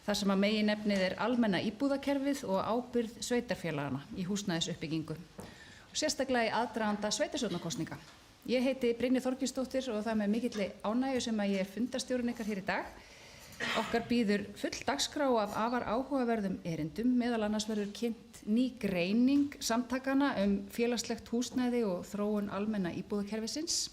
þar sem að meginefnið almenna íbúðakerfið og ábyrgð sveitarfélagana í húsnæðisuppbyggingu. Og sérstaklega í aðdraganda sveitarstjórnarkosninga. Ég heiti Brynja Þorgeirsdóttir og það með mikilli ánægju sem að ég fundarstjórinn ykkar hér í dag. Okkar býður full dagskrá af afar áhugaverðum erindum, meðal annars verður kynnt ný greining samtakana félagslegt húsnæði og þróun almenna íbúðakerfisins.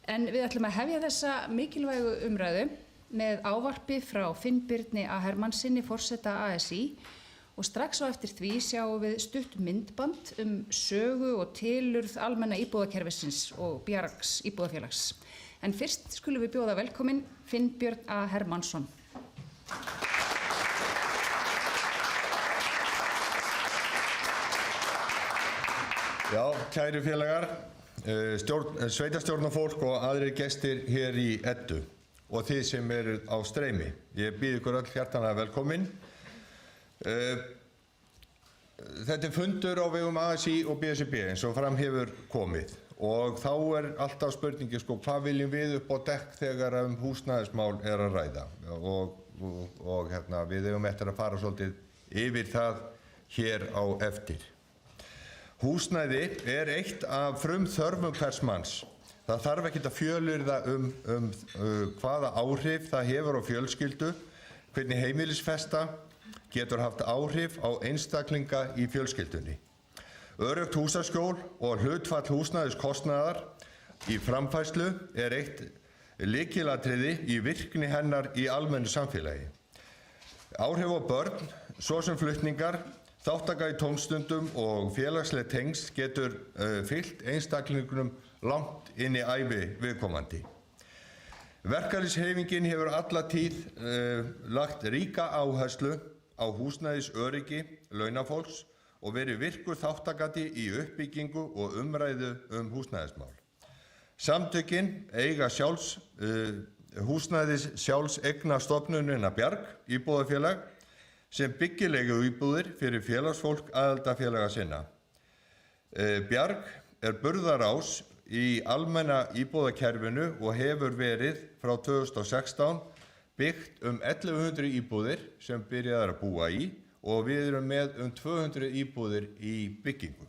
En við ætlum að hefja þessa mikilvægu umræðu með ávarpi frá Finnbirni A. Hermannsinni, forseta ASÍ, og strax á eftir því sjáum við stutt myndband sögu og tilurð almenna íbúðakerfisins og Bjargs íbúðafélags. En fyrst skulum við bjóða velkomin Finnbjörn A. Hermannsson. Já, kæru félagar, sveitarstjórnarfólk og aðrir gestir hér í Eddu og þið sem eru á streymi. Ég býð ykkur öll hjartanlega velkomin. Þetta fundur á vegum ASÍ og BSRB eins og fram hefur komið og þá alltaf spurningi hvað viljum við upp á dekk þegar húsnæðismál að ræða og við eigum eftir að fara svolítið yfir það hér á eftir. Húsnæði eitt af frumþörfum hvers manns. Það þarf ekkert að fjölyrða hvaða áhrif það hefur á fjölskyldu, hvernig heimilisfesta getur haft áhrif á einstaklinga í fjölskyldunni. Öruggt húsaskjól og hlutfall húsnæðiskostnaðar í framfærslu eitt lykilatriði í virkni hennar í almennu samfélagi. Áhrif á börn, svo sem flutningar, þátttaka í tómstundum og félagsleg tengsl getur fylgt einstaklingunum langt inn í ævi viðkomandi. Verkalýðshreyfingin hefur alla tíð lagt ríka áherslu á húsnæðisöryggi launafólks og verið virkur þátttagandi í uppbyggingu og umræðu húsnæðismál. Samtökin eiga húsnæðis sjálfseignarstofnunina Bjarg íbúðafélag sem byggileigu íbúðir fyrir félagsfólk aðildafélaga sinna. Bjarg burðarás í almenna íbúðakerfinu og hefur verið frá 2016 byggt 1100 íbúðir sem byrjaðar að búa í og við erum með 200 íbúðir í byggingu.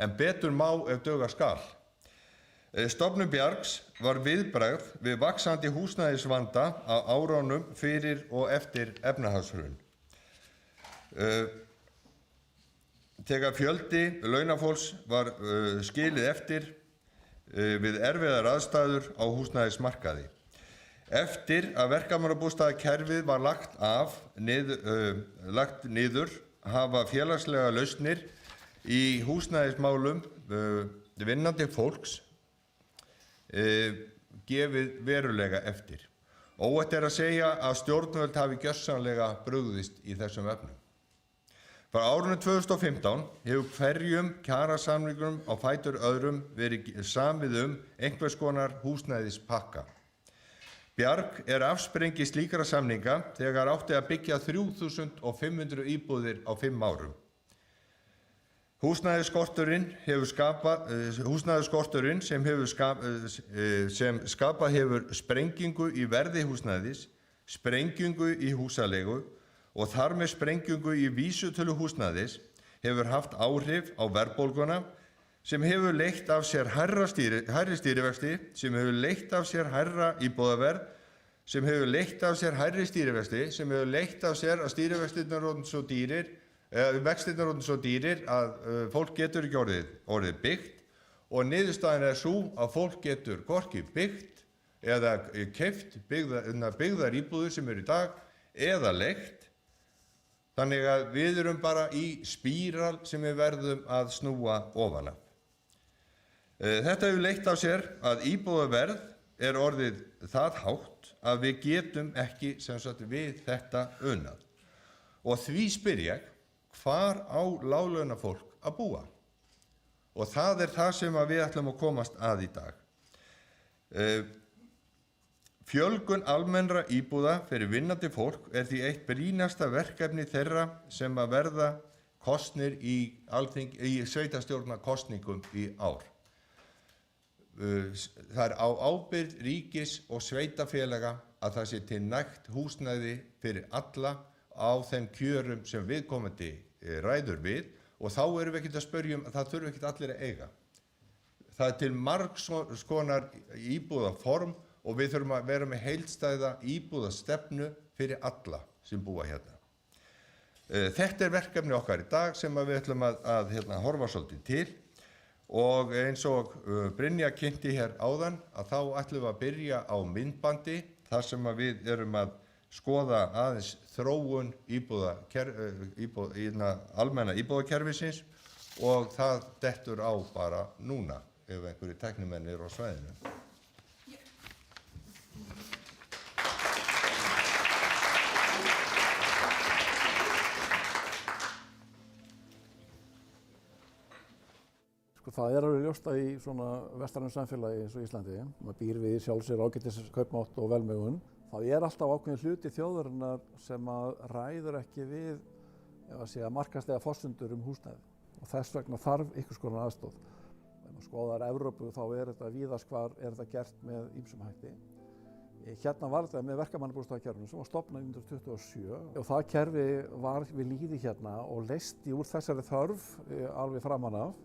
En betur má ef duga skal. Stofnun Bjargs var viðbragð við vaxandi húsnæðisvanda á árunum fyrir og eftir efnahagshrun. Þegar fjöldi launafólks var skilið eftir við erfiðar aðstæður á húsnæðismarkaði. Eftir að verkamannabústaðakerfið var lagt niður hafa félagslega lausnir í húsnæðismálum vinnandi fólks gefið verulega eftir. Óhætt að segja að stjórnvöld hafi gjörsamlega brugðist í þessum efnum. Frá árinu 2015 hefur hverjum kjarasamningum á fætur öðrum verið samið einhvers konar húsnæðispakka. Bjarg afsprengi slíkra samninga þegar átti að byggja 3500 íbúðir á 5 árum. Húsnæðisskorturinn sem skapað hefur sprengingu í verði húsnæðis, sprengingu í húsaleigu og þar með sprengingu í vísitölu húsnæðis hefur haft áhrif á verðbólguna sem hefur leitt af sér hærri stýrivexti, sem hefur leitt af sér hærra íbúðaverð, sem hefur leitt af sér hærri stýrivexti, sem hefur leitt af sér að stýrivextirnir orðin svo dýrir að fólk getur ekki orðið byggt og niðurstaðan sú að fólk getur hvorki byggt eða keypt byggðar íbúðir sem eru í dag eða leigt. Þannig að við erum bara í spíral sem við verðum að snúa ofan af. Þetta hefur leitt af sér að íbúðaverð orðið það hátt að við getum ekki við þetta unað. Og því spyr ég, hvar á láglaunafólk að búa? Og það það sem við ætlum að komast að í dag. Fjölgun almennra íbúða fyrir vinnandi fólk því eitt brýnasta verkefni þeirra sem að verða kosnir í sveitarstjórnarkosningum í ár. Það á ábyrgð ríkis og sveitarfélaga að það sé til nægt húsnæði fyrir alla á þeim kjörum sem viðkomandi ræður við og þá erum við ekkert að spyrja að það þurfi ekkert allir að eiga. Það til margs konar íbúðaform og við þurfum að vera með heildstæða íbúðastefnu fyrir alla sem búa hérna. Þetta verkefni okkar í dag sem við ætlum að horfa svolítið til og eins og Brynja kynnti hér áðan að þá ætlum við að byrja á myndbandi þar sem við erum að skoða aðeins þróun almenna íbúðakerfisins og það dettur á bara núna ef einhverju tæknimenn eru á svæðinu. Það alveg ljóst að í svona vestrænum samfélagi eins og Íslandi, maður býr við sjálfs sér ágætis kaupmátt og velmegun, þá alltaf ákveðin hluti þjóðarinnar sem að ræður ekki við markaðslega forsendur húsnæði og þess vegna þarf einhvers konar aðstoð. Ef maður skoðar Evrópu þá þetta víðast hvar þetta gert með ýmsum hætti. Hérna var þetta með verkamannabústaðakerfinu sem var stofnað 1927 og það kerfi var við lýði hérna og leysti úr þessari þörf alveg framan af.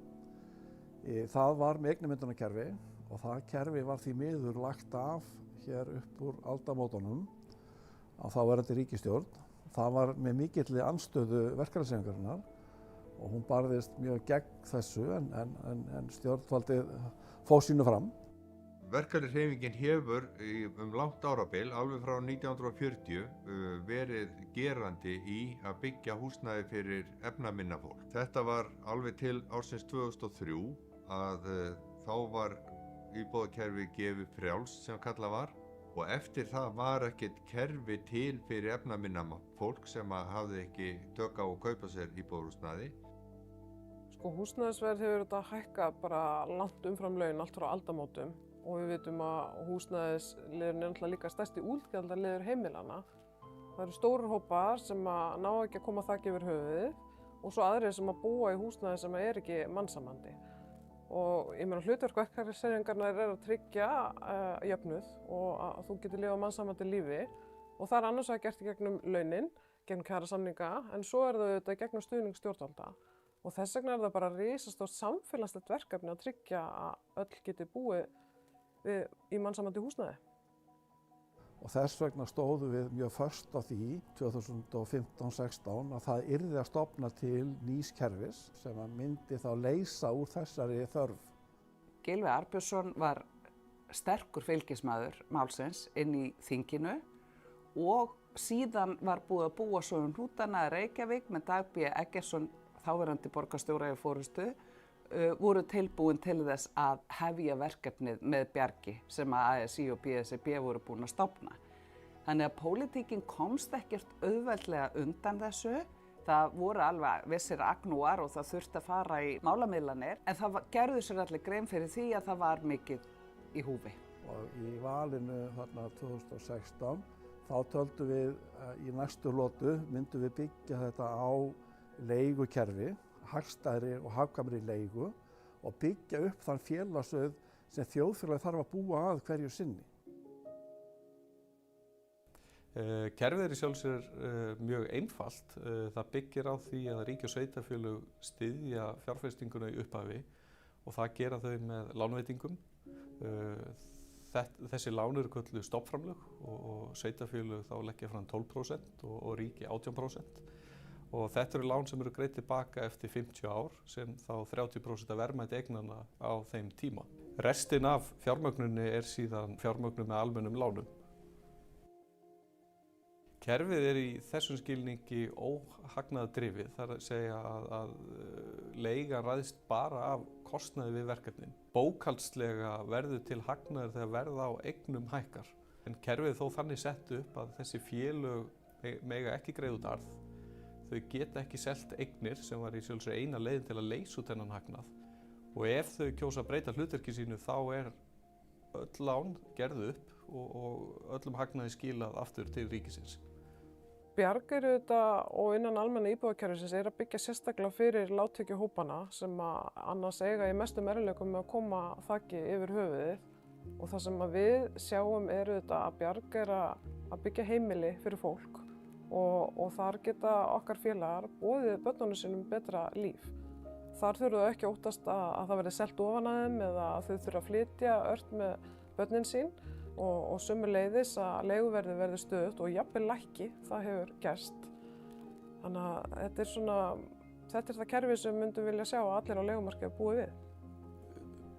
Það var með eignamyndunarkerfi og það kerfi var því miður lagt af hér upp úr aldamótunum á þáverandi ríkisstjórn. Það var með mikilli andstöðu verkalýðshreyfingarinnar og hún barðist mjög gegn þessu en stjórnvaldið fór sínu fram. Verkalýðshreyfingin hefur langt árabil, alveg frá 1940, verið gerandi í að byggja húsnæði fyrir efnaminna fólk. Þetta var alveg til ársins 2003 að þá var íbúðakerfi gefið frjálst sem kallað var og eftir það var ekkert kerfi til fyrir efnaminna fólk sem hafði ekki tök á að kaupa sér íbúðarhúsnæði. Húsnæðisverð hefur þetta hækkað bara langt umfram laun allt frá aldamótum og við vitum að húsnæðisliðurinn náttúrulega líka stærsti útgjaldaliður heimilanna. Það eru stórir hópar sem ná ekki að koma þaki yfir höfuðið og svo aðrir sem búa í húsnæði sem ekki mannsæmandi. Og ég meina hlutverk verkalýðshreyfingarinnar að tryggja jöfnuð og að þú getur lifað mannsæmandi lífi og það annars vegar gert í gegnum launin, gegnum kjarasamninga en svo það auðvitað gegnum stuðning stjórnvalda og þess vegna það bara risastórt samfélagslegt verkefni að tryggja að öll geti búið í mannsæmandi húsnæði. Og þess vegna stóðum við mjög föst á því 2015-16 að það yrði að stofna til nýs kerfis sem myndi þá leysa úr þessari þörf. Gylfi Arnbjörnsson var sterkur fylgismaður málsins inn í þinginu og síðan var búið að búa svo hnútana í Reykjavík með Dag B. Eggertsson, þáverandi borgarstjóra í forystu, voru tilbúin til þess að hefja verkefnið með Bjargi sem ASÍ og BSRB voru búin að stofna. Þannig að pólitíkin komst ekkert auðveldlega undan þessu. Það voru alveg vissir agnúar og það þurfti að fara í málamiðlanir en það gerðu sér allir grein fyrir því að það var mikið í húfi. Og í valinu þarna 2016 þá töldum við í næstu lotu myndum við byggja þetta á leigukerfi, hagstæðri og hagkvæmri leigu og byggja upp þann félagsauð sem þjóðfélagið þarf að búa að hverju sinni. Kerfið í sjálfu sér mjög einfalt. Það byggir á því að ríki og sveitarfélög styðja fjárfestinguna í upphafi og það gera þau með lánveitingum. Þessi lán eru kölluð stofnframlög og sveitarfélög þá leggja fram 12% og ríki 18%. Og þetta eru lán sem eru greidd tilbaka eftir 50 ár sem þá 30% af verðmæti eignanna á þeim tíma. Restin af fjármögnunni síðan fjármögnun með almennum lánum. Kerfið í þessum skilningi óhagnaðardrifið, það að segja að leigan ræðst bara af kostnaði við verkefnin. Bókhaldslega verður til hagnaður þegar verð á eignum hækkar. En kerfið þó þannig sett upp að þessi félög mega ekki greiða út arð. Þau geta ekki selt eignir sem var í sjálfsög eina leiðin til að leysa út þennan hagnað. Og ef þau kjósa að breyta hlutverki sínu þá öll lán gerð upp og öllum hagnaði skilað aftur til ríkisins. Bjarg auðvitað og innan almenna íbúðakerfisins að byggja sérstaklega fyrir lágtekjuhópana sem annars eiga í mestum erfiðleikum með að koma þaki yfir höfuðið. Og það sem að við sjáum þetta að Bjarg að byggja heimili fyrir fólk og þar geta okkar félagar boðið börnunum sínum betra líf. Þar þurfa þau ekki að óttast að það verði selt ofan að þeim eða að þau þurfa að flytja ört með börnin sín og sömuleiðis að leiguverðið verði stöðugt og jafnvel lækki, það hefur gerst. Þannig að þetta er það kerfi sem við myndum vilja sjá að allir á leigumarkaði búi við.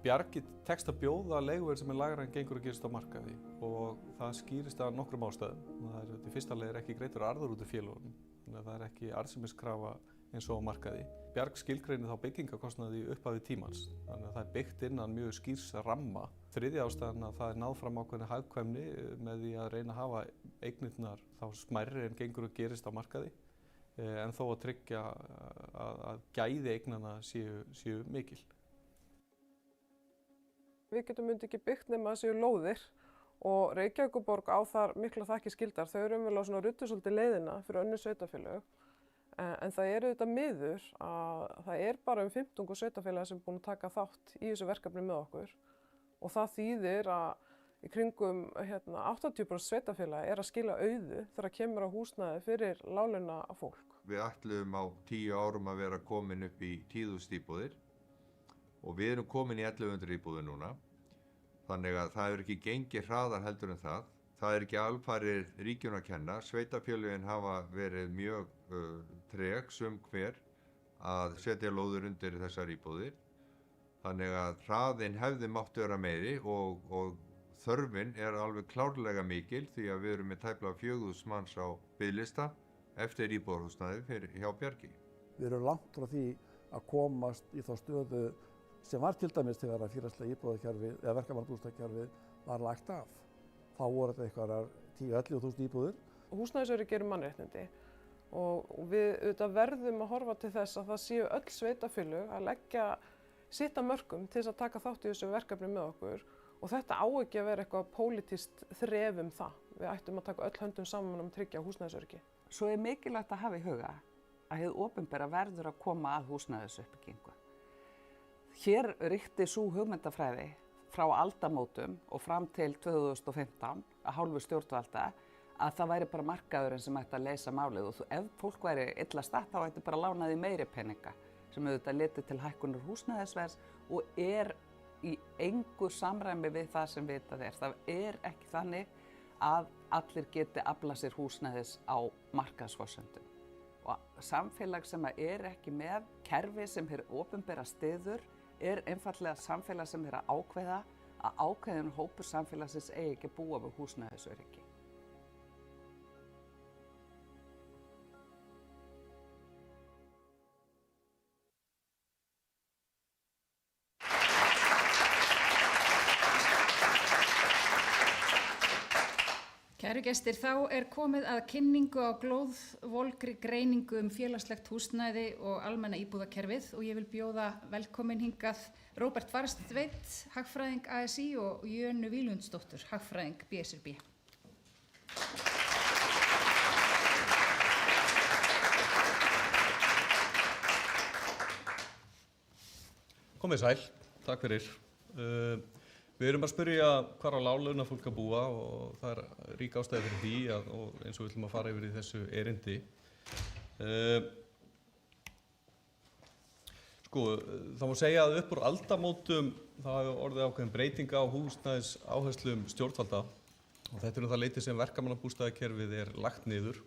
Bjargi tekst að bjóða leiguverð sem lægra en gengur að gerast á markaði og það skýrist af nokkrum ástæðum. Það er í fyrsta lagi ekki greiddur arður út af félögunum, þannig að það er ekki arðsemiskrafa eins og á markaði. Bjarg skilgreinir þá byggingakostnaði í upphafi tímans, þannig að það er byggt innan mjög skýrs ramma. Þriðja ástæðan að það er náð fram ákveðinni hagkvæmni með því að reyna að hafa eignirnar þá smærri en gengur að gerist á markaði, en þó að tryggja að gæði eignanna séu mikil. Við getum ekki byggt nema að séu lóðir og Reykjavíkurborg á þar mikla þakkir skildar. Þau eru umvel á svona ruddu svolítið leiðina fyrir önnur sveitarfélög. En það eru þetta miður að það er bara 15 sveitarfélag sem er búin að taka þátt í þessu verkefni með okkur. Og það þýðir að í kringum 80% sveitarfélag er að skila auðu þegar kemur á húsnæði fyrir láglauna fólk. Við ætluðum á 10 árum að vera komin upp í 10.000 íbúðir. Og við erum komin í 1100 íbúðir núna, þannig að það hefur ekki gengið hraðar heldur en það. Það er ekki alfarið ríkjum að kenna. Sveitarfélögin hafa verið mjög treg hver að setja lóður undir þessar íbúðir. Þannig að hraðinn hefði mátt vera meiri og þörfin er alveg klárlega mikil því að við erum með tæplega 4.000 manns á biðlista eftir íbúðarhúsnæði hjá Bjargi. Við erum langt frá því að komast í þá stöðu sem var til dæmis þegar að félagslega íbúðakerfið eða verkamannabústaðakerfið var lagt af. Þá voru þetta eitthvað 10-11.000 íbúðir. Húsnæðisöryggi eru mannréttindi og við verðum að horfa til þess að það séu öll sveitarfélög að leggja sitt af mörkum til þess að taka þátt í þessu verkefni með okkur og þetta á ekki að vera eitthvað pólitískt þref það. Við ættum að taka öll höndum saman að tryggja húsnæðisöryggi. Svo er mikilvægt að hafa í huga að hið opinbera verður að koma að húsnæðisuppbyggingu. Hér ríkti sú hugmyndafræði frá aldamótum og fram til 2015 að hálfu stjórnvalda að það væri bara markaðurinn sem ætti að leysa málið og ef fólk væri illa statt þá ætti bara að lána því meiri peninga sem auðvitað leti til hækkunar húsnæðisverðs og er í engu samræmi við það sem vitað er. Það er ekki þannig að allir geti aflað sér húsnæðis á markaðsforsendum. Og samfélag sem er ekki með kerfi sem opinbera styður er einfaldlega samfélag sem að ákveða að ákveðin hópur samfélagsins eigi ekki að búa við húsnæðisöryggi. Kæru gestir, þá er komið að kynningu á glóðvolgri greiningu félagslegt húsnæði og almenna íbúðakerfið og ég vil bjóða velkomin hingað Róbert Farstveit, hagfræðing ASÍ og Jönu Víglundsdóttur, hagfræðing BSRB. Komið sæl, takk fyrir. Við erum að spyrja hvar á láglauna fólk að búa og það er rík ástæði fyrir því og eins og við ætlum að fara yfir í þessu erindi. Það má segja að upp úr aldamótum það hafi orðið ákveðin breytinga á húsnæðisáherslum stjórnvalda og þetta er það leyti sem verkamannabústaðakerfið er lagt niður.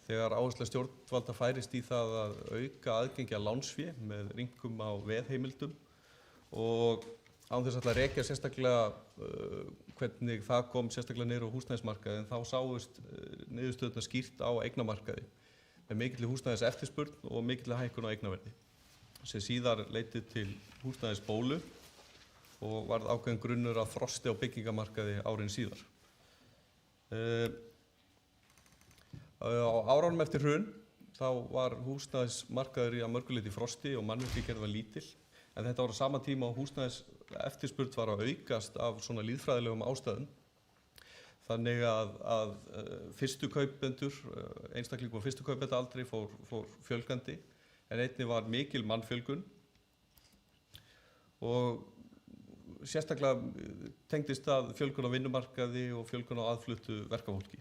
Þegar áhersla stjórnvalda færist í það að auka aðgengi að lánsfé með rýmkun á veðheimildum og án þess að rekja sérstaklega hvernig það kom sérstaklega niður á húsnæðismarkaði en þá sáust niðurstöðurnar skýrt á eignamarkaði með mikilli húsnæðis eftirspurn og mikilli hækkun á eignaverði sem síðar leiddi til húsnæðisbólu og varð ákveðin grunnur að frosti á byggingamarkaði árin síðar. Á árunum eftir hrun þá var húsnæðismarkaður að mörgu leyti í frosti og mannvirkjagerð var lítil en þetta var á sama tíma og húsnæðis eftirspurn var að aukast af svona lýðfræðilegum ástæðum. Þannig að fyrstu kaupendur, einstaklingum á fyrstu kaupendaldri fór fjölgandi en einnig var mikil mannfjölgun og sérstaklega tengdist það fjölgun á vinnumarkaði og fjölgun á aðfluttu verkafólki.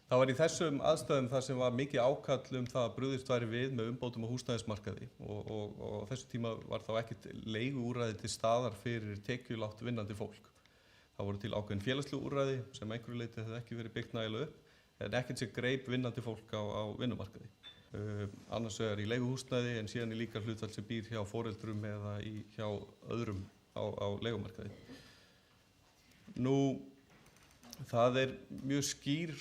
Það var í þessum aðstæðum þar sem var mikið ákall það að brugðist væri við með umbótum á húsnæðismarkaði og á þessu tíma var þá ekkert leiguúrræði til staðar fyrir tekjulágt vinnandi fólk. Það voru til ákveðin félagslegu úrræði sem einhverju leyti hefði ekki verið byggt nægilega upp en ekkert sem greip vinnandi fólk á vinnumarkaði. Annars vegar í leiguhúsnæði en síðan er líka hlutfall sem býr hjá foreldrum eða hjá öðrum á leigumarkaði. Nú, það er mjög skýr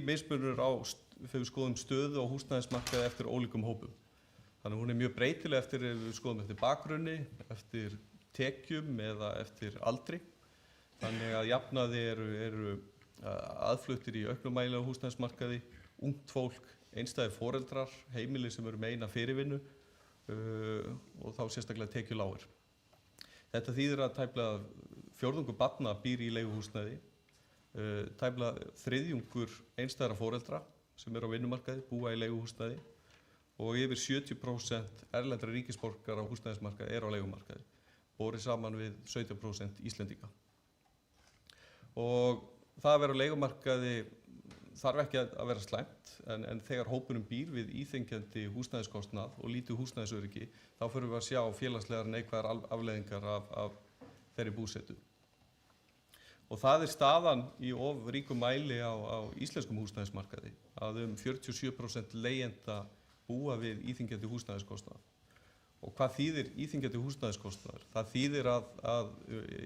mismunur þegar við skoðum stöðu á húsnæðismarkaði eftir ólíkum hópum. Þannig hún er mjög breytileg eftir ef við skoðum eftir bakgrunni, eftir tekjum eða eftir aldri. Þannig að jafnaði eru aðfluttir í auknum mæli á húsnæðismarkaði, ungt fólk, einstæðir foreldrar, heimili sem eru með eina fyrirvinnu og þá sérstaklega tekjulágir. Þetta þýðir að tæplega fjórðungur barna býr í leiguhúsnæði. Tæplega þriðjungur einstæðra foreldra sem eru á vinnumarkaði búa í leiguhúsnæði og yfir 70% erlendra ríkisborgara á húsnæðismarkaði eru á leigumarkaði, borið saman við 17% Íslendinga. Og það að vera á leigumarkaði þarf ekki að vera slæmt en þegar hópunum býr við íþyngjandi húsnæðiskostnað og lítið húsnæðisöryggi þá förum við að sjá félagslegar neikvæðar afleiðingar af þeirri búsetu. Og það er staðan í of ríkum mæli á íslenskum húsnæðismarkaði að 47% leigjenda búa við íþyngjandi húsnæðiskostnað. Og hvað þýðir íþyngjandi húsnæðiskostnaður? Það þýðir að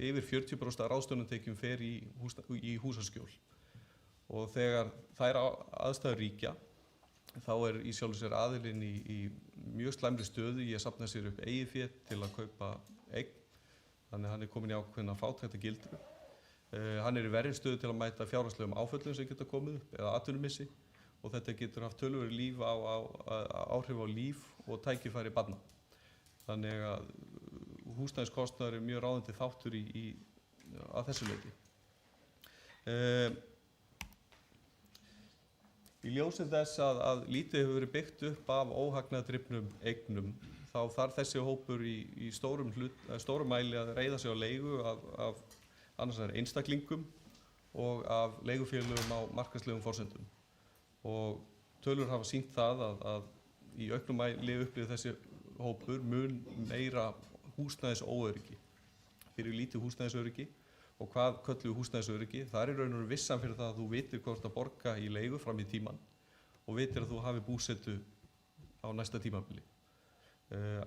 yfir 40% af ráðstöfunartekjum fer í húsaskjól. Og þegar þær aðstæður ríkja, þá er í sjálfu sér aðilinn í mjög slæmri stöðu í að safna sér upp eigið fé til að kaupa eign. Þannig að hann er komin í ákveðna fátæktargildru. Hann er í verri stöðu til að mæta fjárhagslegum áföllum sem geta komið upp eða atvinnumissi og þetta getur haft töluverð áhrif á líf og tækifæri barna. Þannig að húsnæðiskostnaður er mjög ráðandi þáttur að þessu leyti. Í ljósi þess að lítið hefur verið byggt upp af óhagnaðardrifnum eignum þá þarf þessi hópur í stórum mæli að reiða sig á leigu af annars vegar einstaklingum og af leigufélögum á markaðslegum forsendum. Og tölur hafa sýnt það að í auknum mæli upplifir þessi hópur mun meira húsnæðisóöryggi. Fyrir lítið húsnæðisöryggi og hvað köllum við húsnæðisöryggi? Það er í raun og veru vissan fyrir það að þú vitir hvort að borga í leigu fram í tíman og vitir að þú hafi búsetu á næsta tímabili.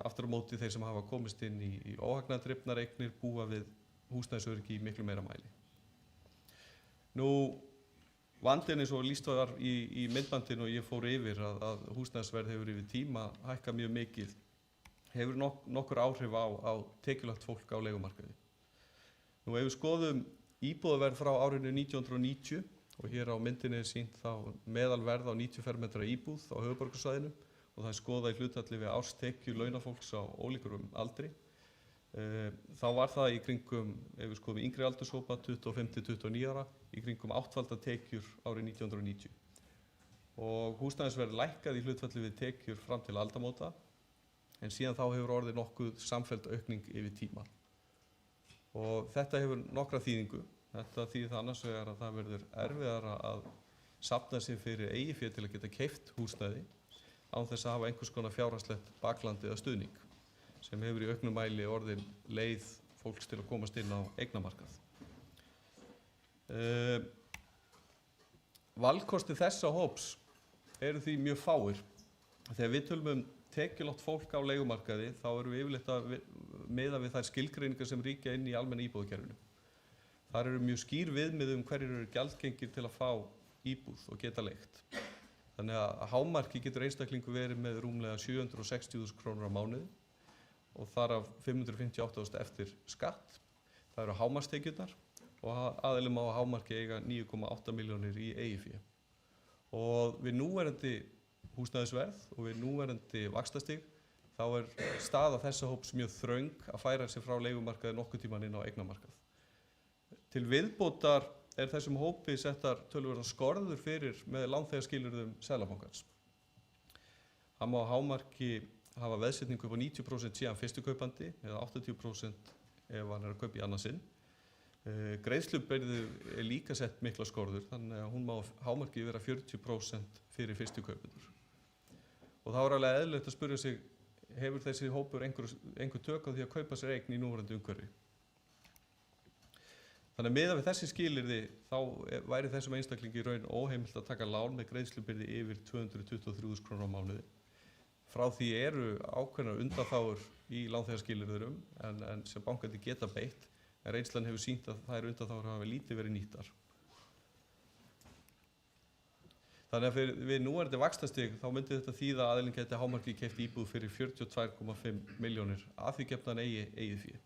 Aftur á móti þeir sem hafa komist inn í óhagnaðardrifnar eignir búa við húsnæðisöryggi í miklu meira mæli. Nú, vandinn eins og lýst var í myndbandinu og ég fór yfir að húsnæðisverð hefur yfir tíma hækkað mjög mikið, hefur nokkur áhrif á tekjulágt fólk á leigumarkaði. Nú, ef við skoðum íbúðaverð frá árinu 1990 og hér á myndinni er sýnt þá meðalverð á 90 fermetra íbúð á höfuðborgarsvæðinu og það er skoðað í hlutfalli við árstekjur launafólks á ólíkum aldri. Þá var það í kringum, ef við skoðum yngri aldurshópa, 25-29 ára, í kringum 8-falda tekjur árið 1990. Og húsnæðisverð lækkaði í hlutfalli við tekjur fram til aldamóta, en síðan þá hefur orðið nokkuð samfelld aukning yfir tíma. Og þetta hefur nokkra þýðingu. Þetta þýðir það annars vegar að það verður erfiðara að safna sig fyrir eigið fé til að geta keypt húsnæði án þess að hafa einhvers konar fjárhagslegt bakland eða stuðning, sem hefur í auknum mæli orðin leið fólks til að komast inn á eignamarkað. Valkosti þessa hóps eru því mjög fáir. Þegar við tölum tekjulágt fólk á leigumarkaði þá erum við yfirleitt að miða við þær skilgreiningar sem ríkja inn í almenna íbúðakerfinu. Þar eru mjög skýr viðmið hverjir eru gjaldgengir til að fá íbúð og geta leigt. Þannig að hámarki getur einstaklingu verið með rúmlega 760.000 krónur á mánuði og þar af 558.000 eftir skatt. Það eru hámarkstekjurnar og aðilum á hámarki eiga 9,8 milljónir í eigið fé. Og við núverandi húsnæðisverð og við núverandi vaxtastig þá er staða þessa hóps mjög þröng að færa sig frá leigumarkaði nokkuð tíman inn á eignamarkað. Til viðbótar er þessum hópi settar töluverðar skorður fyrir með lánþegaskilyrðum Seðlabankans. Hann má hámarki hafa veðsetningu upp á 90% síðan fyrstu kaupandi eða 80% ef hann að kaupa í annað sinn. Greiðslubyrði líka sett mikla skorður, þannig að hún má hámarki vera 40% fyrir fyrstu kaupendur. Og þá alveg eðlilegt að spyrja sig, hefur þessi hópur einhver tök á því að kaupa sér eign í núverandi umhverfi? Þannig að miðað við þessi skilyrði þá væri þessum einstaklingi í raun óheimilt að taka lán með greiðslubyrði yfir 223.000 krónur á mánuði. Frá því eru ákveðnar undanþágur í lánþegarskilyrðum en sem bankandi geta beitt, en reynslan hefur sýnt að þær undanþágur hafa lítið verið nýttar. Þannig að við núverandi vaxtastig þá myndi þetta þýða að aðilinn geti hámarki keypt íbúð fyrir 42,5 milljónir að því gefna hann eigið fé.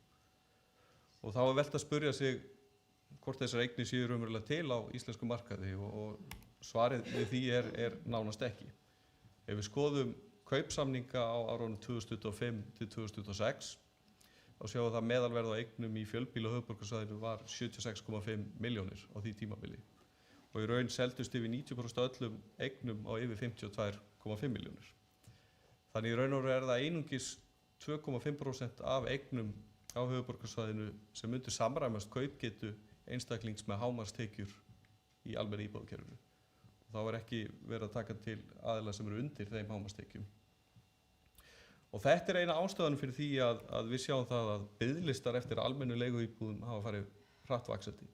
Og þá velt að spyrja sig hvort þessar eignir séu raunverulega til á íslensku markaði og svarið við því er nánast ekki. Ef við skoðum kaupsamninga á árunum 2025 til 2026 þá sjáum við að meðalverð á eignum í fjölbýli á höfuðborgarsvæðinu var 76,5 milljónir á því tímabili og í raun seldust yfir 90% af öllum eignum á yfir 52,5 milljónir. Þannig í raun og veru það einungis 2,5% af eignum á höfuðborgarsvæðinu sem myndi samræmast kaupgetu einstaklings með hámarkstekjur í almenna íbúðakerfinu. Þá er ekki verið að taka til aðila sem eru undir þeim hámarkstekjum. Og þetta er eina ástæðan fyrir því að við sjáum það að biðlistar eftir almennu leiguíbúðum hafa farið hratt vaxandi.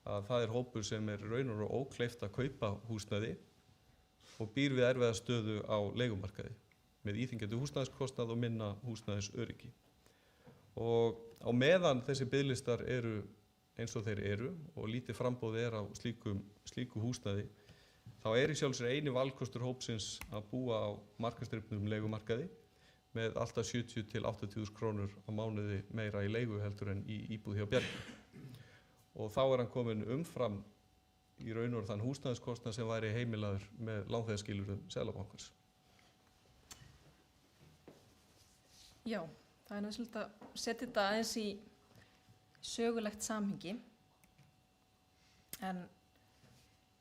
Að það er hópur sem er raun og ókleift að kaupa húsnæði og býr við erfiða stöðu á leigumarkaði með íþyngjandi húsnæðiskostnað og minna húsnæðisöryggi. Og á meðan þessi biðlistar eru eins og þeir eru og lítið framboð á slíku húsnæði, þá í sjálfsögðu eini valkostur hópsins að búa á markaðsdrifnum leigumarkaði með alltaf 70 til 80.000 krónur á mánuði meira í leigu heldur en í íbúð hjá Bjargi. Og þá er hann komin umfram í raun og þann húsnæðiskostnað sem væri heimilaður með lánþegarskilyrðum Seðlabankans. Já, það er náttúrulega að setja þetta aðeins í sögulegt samhengi, en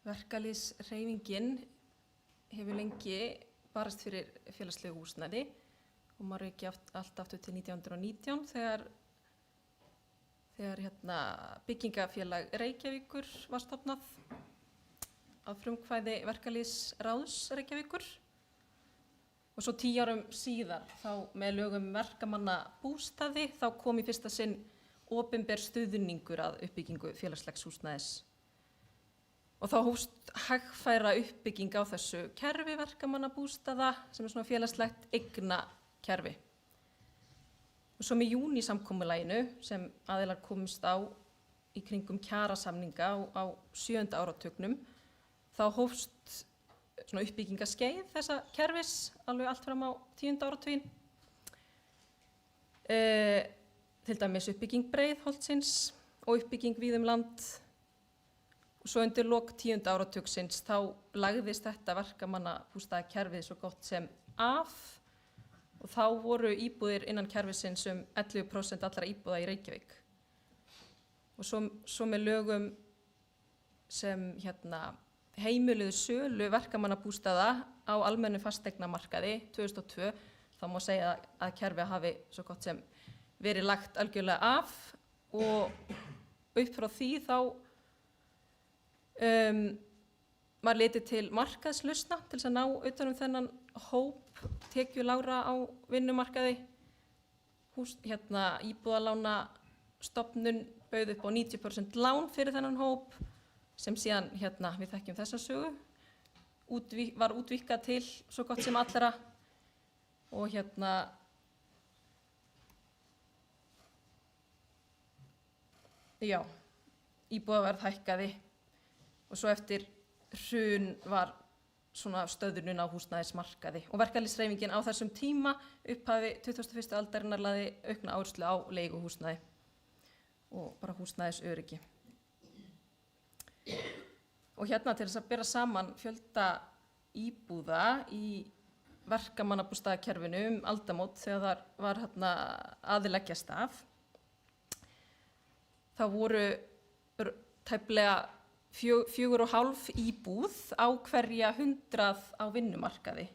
verkalýðshreyfingin hefur lengi barist fyrir félagslegu húsnæði og maður ekki allt aftur til 1919 þegar byggingafélag Reykjavíkur var stofnað að frumkvæði verkalýðsráðs Reykjavíkur og svo 10 árum síðar þá með lögum verkamannabústaði þá kom í fyrsta sinn opinber stuðningur að uppbyggingu félagslegs húsnæðis. Og þá hófst hægfæra uppbygging á þessu kerfi verkamannabústaða sem er svona félagslegt eignakerfi. Og svo með júnísamkomulaginu sem aðilar komust á í kringum kjarasamninga á 7. áratugnum, þá hófst svona uppbyggingaskeið þessa kerfis alveg allt fram á 10. áratuginn. Til dæmis uppbygging Breiðholtsins og uppbygging víð land. Og svo undir lok 10. áratugsins þá lagðist þetta verkamannabústaðakerfið svo gott sem af og þá voru íbúðir innan kerfisins 11% allra íbúða í Reykjavík. Og svo með lögum sem heimiluðu sölu verkamannabústaða á almennu fasteignamarkaði 2002 þá má segja að kerfið hafi svo gott sem verið lagt algjörlega af og upp frá því þá var litið til markaðslausna til þess að ná utan þennan hóp tekjulágra á vinnumarkaði. Íbúðalánastofnun bauð upp á 90% lán fyrir þennan hóp sem síðan, við þekkjum þessa sögu, var útvíkkað til svo gott sem allra og já, íbúðaverð hækkaði og svo eftir hrun var svona stöðnun á húsnæðismarkaði og verkalýðshreyfingin á þessum tíma upphafi 21. aldarinnar lagði aukna áherslu á leiguhúsnæði og bara húsnæðisöryggi. Og til þess að bera saman fjölda íbúða í verkamannabústaðakerfinu aldamót þegar það var aðileggjast af, þá voru tæplega 4,5 íbúð á hverja 100 á vinnumarkaði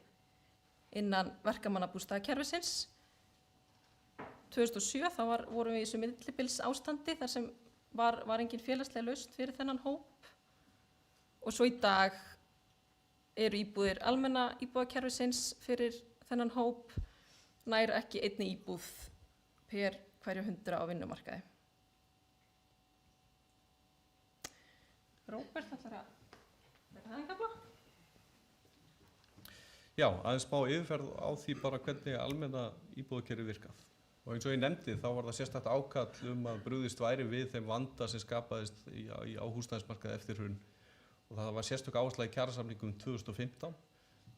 innan verkamannabústaðakerfisins. 2007 þá vorum við í þessu millibils ástandi þar sem var engin félagslega lausn fyrir þennan hóp og svo í dag eru íbúðir almenna íbúðakerfisins fyrir þennan hóp nær ekki einni íbúð per hverju 100 á vinnumarkaði. Róbert ætlar að vera það eingafla? Já, aðeins smá yfirferð á því bara hvernig almenna íbúðakerfið virkað. Og eins og ég nefndi þá var það sérstakt ákall að brugðist væri við þeim vanda sem skapaðist á húsnæðismarkaði eftir hrun. Og það var sérstök áhersla í kjarasamningum 2015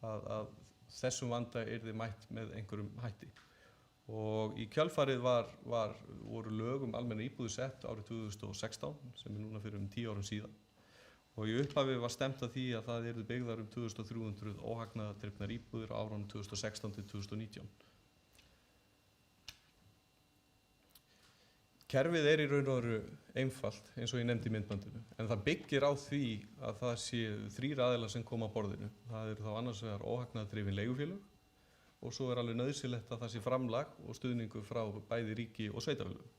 að þessum vanda yrði mætt með einhverjum hætti. Og í kjölfarið voru lög almenna íbúðir sett árið 2016 sem núna fyrir 10 árum síðan. Og í upphafi var stefnt að því að það yrði byggðar 2300 óhagnaðardrifnar íbúðir á árunum 2016 til 2019. Kerfið í raun og veru einfalt eins og ég nefndi í myndbandinu, en það byggir á því að það séu 3 aðilar sem koma að borðinu. Það eru þá annars vegar óhagnaðardrifin leigufélög og svo alveg nauðsynlegt að það sé framlag og stuðningur frá bæði ríki og sveitarfélögum.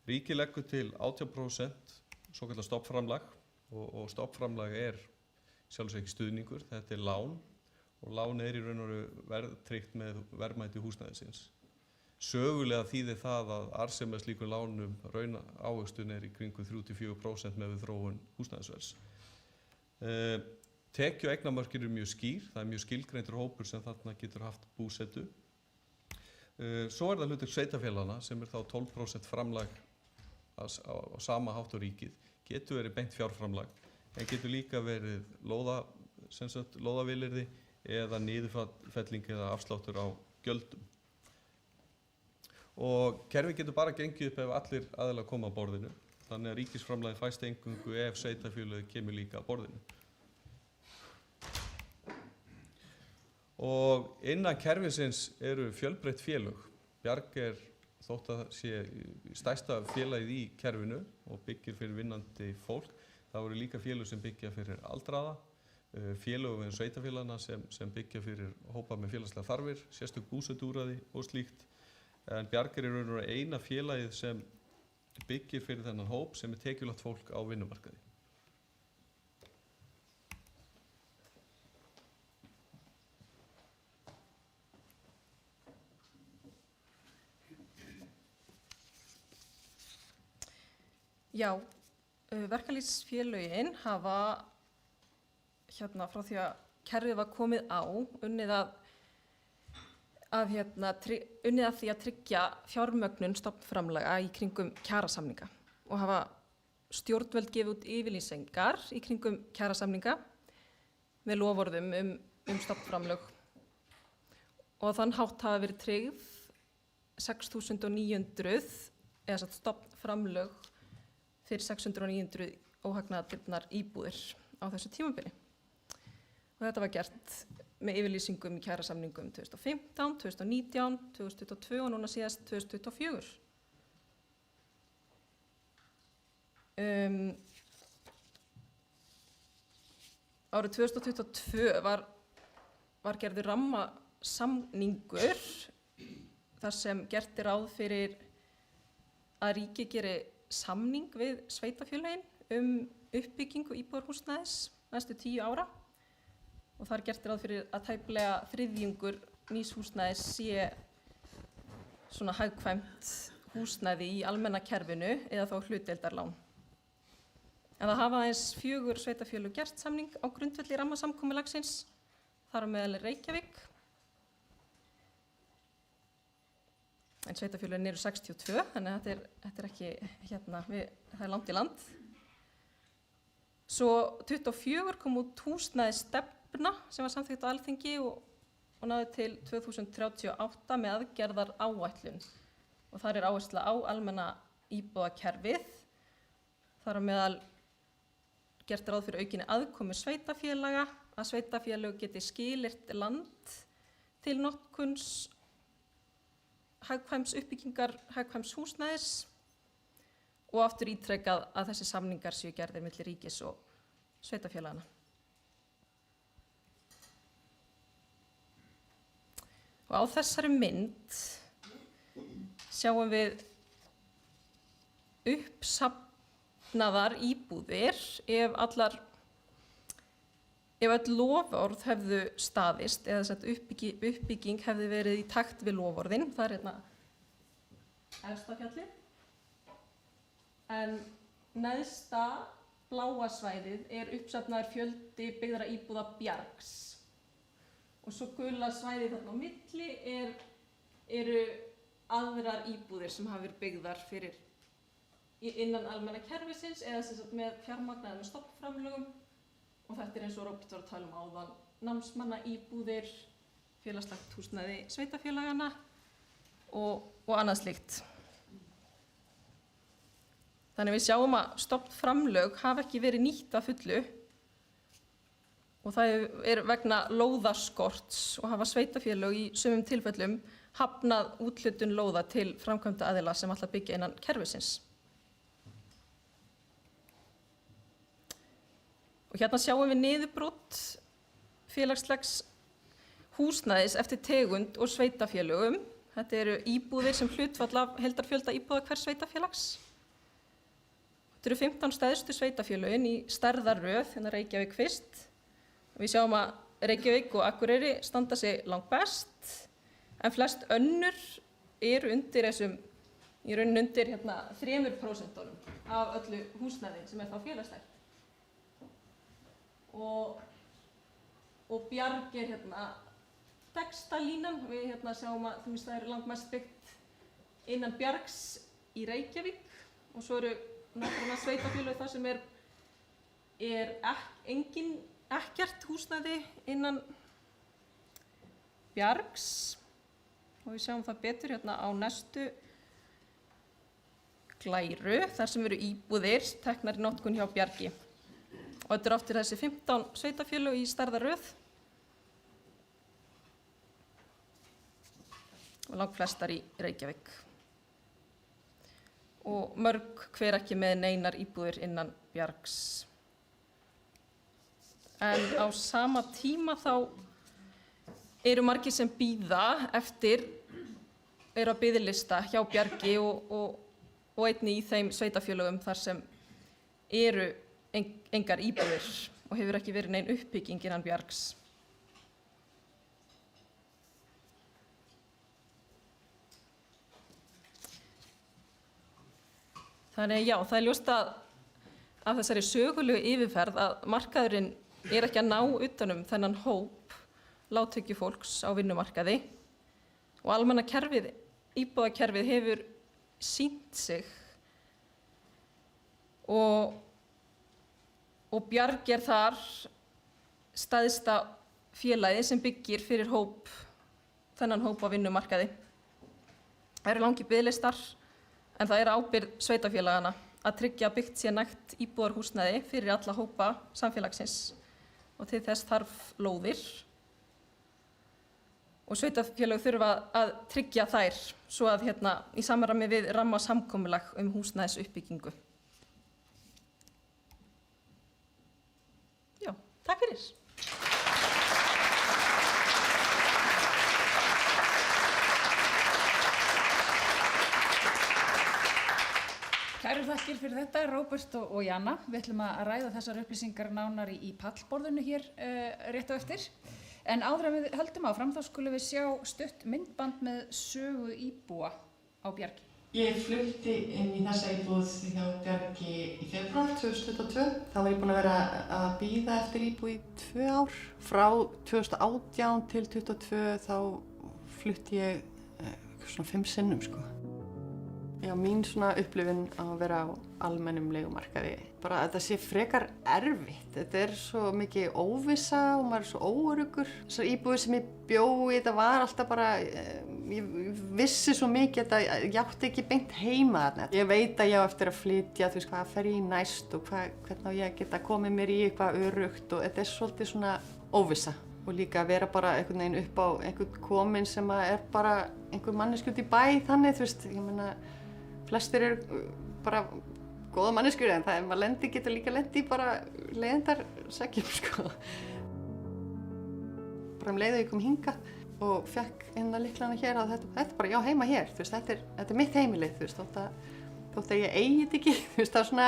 Ríki leggur til 18% svokallað stofnframlag og stofnframlag sjálfsög ekki stuðningur, þetta lán og lán í raun og veru verðtryggt með verðmæti húsnæðisins. Sögulega þýðir það að arðsemi af slíkum lánum raunávöxtun í kringum 3–4% með við þróun húsnæðisverðs. Tekju- og eignamörkin eru mjög skýr, það mjög skilgreindur hópur sem þarna getur haft búsetu. Svo það hlutverk sveitarfélaganna sem þá 12% framlag á sama hátt og ríkið, getur verið beint fjárframlag, en getur líka verið lóðavilyrði eða niðurfelling eða afsláttur á gjöldum. Og kerfið getur bara gengið upp ef allir aðilar koma að borðinu, þannig að ríkisframlagið fæst eingöngu ef sveitarfélagið kemur líka að borðinu. Og innan kerfisins eru fjölbreytt félög. Bjarg þótt að sé stærsta félagið í kerfinu og byggir fyrir vinnandi fólk. Það voru líka félög sem byggja fyrir aldraða, félög við sveitarfélagana sem byggja fyrir hópa með félagslega þarfir, sérstök búsetuúrræði og slíkt. En Bjarg í raun og veru eina félagið sem byggir fyrir þennan hóp sem tekjulágt fólk á vinnumarkaði. Já, verkalýðsfélögin hafa frá því að kerfið var komið á unnið að því að tryggja fjármögnun stofnframlaga í kringum kjarasamninga og hafa stjórnvöld gefið út yfirlýsingar í kringum kjarasamninga með loforðum um stofnframlög og þann hátt hafa verið tryggð 6.900 eða stofnframlög fyrir 6.900 óhagnaðardrifnar íbúðir á þessu tímabili. Og þetta var gert með yfirlýsingum í kjarasamningum 2015, 2019, 2022 og núna síðast 2024. Árið 2022 var gerður rammasamningur þar sem gert ráð fyrir að ríkið geri samning við sveitarfélögin uppbyggingu íbúðarhúsnæðis næstu 10 ára og þar gert ráð fyrir að tæplega þriðjungur nýs húsnæðis sé svona hagkvæmt húsnæði í almenna kerfinu eða þá hlutdeildarlán. En það hafa aðeins 4 sveitarfélög gert samning á grundvelli rammasamkomulagsins, þar á meðal Reykjavík. En sveitarfélögin eru 62, þannig að þetta er ekki það er langt í land. Svo 24 kom út húsnæðisstefna sem var samþykkt á Alþingi og náði til 2038 með aðgerðar áætlun. Og þar er áhersla á almenna íbúðakerfið. Þar á meðal gert ráð fyrir aukinni aðkomu sveitarfélaga, að sveitarfélög geti skilyrt land til notkuns hagkvæms uppbyggingar hagkvæms húsnæðis og aftur ítrekað að þessi samningar séu gerðir milli ríkis og sveitarfélagana. Og á þessari mynd sjáum við uppsafnaðar íbúðir ef öll loforð hefðu staðist eða þess að uppbygging hefði verið í takt við loforðin. Það er hérna Efstafjallið. En neðsta bláa svæðið er uppsafnaður fjöldi byggðra íbúða Bjargs. Og svo gula svæðið þarna á milli eru aðrar íbúðir sem hafa verið byggðar fyrir innan almenna kerfisins eða sem sagt með fjármagnaði með stofnframlögum. Og þetta er eins og Róbert var að tala áðan, námsmanna íbúðir, félagslegt húsnæði sveitarfélagana og annað slíkt. Þannig við sjáum að stofnframlög hafa ekki verið nýtt að fullu og það er vegna lóðaskorts og hafa sveitarfélög í sumum tilfellum hafnað úthlutun lóða til framkvæmda aðila sem ætla að byggja innan kerfisins. Og hérna sjáum við niðurbrot félagslegs húsnæðis eftir tegund og sveitarfélögum. Þetta eru íbúðir sem hlutfall af heildarfjölda íbúða hvers sveitarfélags. Þetta eru 15 stærstu sveitarfélögin í stærðarröð, hérna Reykjavík fyrst. Við sjáum að Reykjavík og Akureyri standa sig langbest, en flest önnur eru undir þessum, í rauninni undir 3% af öllu húsnæði sem er þá félagslegt. Og Bjarg er dekksta línan. Við sjáum að það er langmest byggt innan Bjargs í Reykjavík og svo eru nokkrar sveitarfélög þar sem er ekkert húsnæði innan Bjargs og við sjáum það betur á næstu glæru þar sem eru íbúðir teknar í notkun hjá Bjargi. Og þetta er aftur þessi 15 sveitarfélög í stærðarröð og langflestar í Reykjavík. Og mörg hver ekki með neinar íbúðir innan Bjargs. En á sama tíma þá eru margir sem bíða eftir, eru á biðlista hjá Bjargi og einnig í þeim sveitarfélögum þar sem eru engar íbúðir og hefur ekki verið nein uppbygging innan Bjargs. Þannig já, það er ljóst að þessari sögulegu yfirferð að markaðurinn er ekki að ná utanum þennan hóp lágtekjufólks á vinnumarkaði og almenna íbúðakerfið hefur sýnt sig og Bjarg er þar stærsta félagið sem byggir fyrir þennan hóp á vinnumarkaði. Það eru langir biðlistar en það er ábyrgð sveitarfélagana að tryggja byggt sé nægt íbúðarhúsnæði fyrir alla hópa samfélagsins og til þess þarf lóðir og sveitarfélög þurfa að tryggja þær svo að í samræmi við rammasamkomulag húsnæðisuppbyggingu. Já, takk fyrir. Kæru þakkir fyrir þetta, Róbert og Jana. Við ætlum að ræða þessar upplýsingar nánar í pallborðinu hér rétt á eftir. En áður en við höldum áfram þá skulum við sjá stutt myndband með sögu íbúa á Bjargi. Ég flutti inn í þessa íbúð hjá Bjargi í febrúar 2022. Þá var ég búin að vera að bíða eftir íbúð í 2 ár. Frá 2018 til 2022 þá flutti ég svona 5 sinnum sko. Já, mín svona upplifun að vera á almennum leigumarkaði. Bara að þetta sé frekar erfitt. Þetta er svo mikið óvissa og maður er svo óöruggur. Þessar íbúðir sem ég bjó í, þetta var alltaf bara, ég vissi svo mikið að ég átti ekki beint heima þarna. Ég veit að ég á eftir að flytja, þú veist, hvað fer ég í næst og hvernig á ég að geta komið mér í eitthvað örugt og þetta er svolítið svona óvissa. Og líka að vera bara einhvern veginn upp á einhvern kominn sem er bara einhver manneskja út í bæ þannig, þú veist, ég meina, flestir eru bara góða manneskjur en það maður getur líka lendi í bara leiðindarseggjum sko. Bara leið og ég kom hingað. og fekk lyklana hér að þetta er bara, já, heima hér, þú veist, þetta er mitt heimilið, þú veist, þótt að ég eigi þetta ekki, þú veist, það er svona,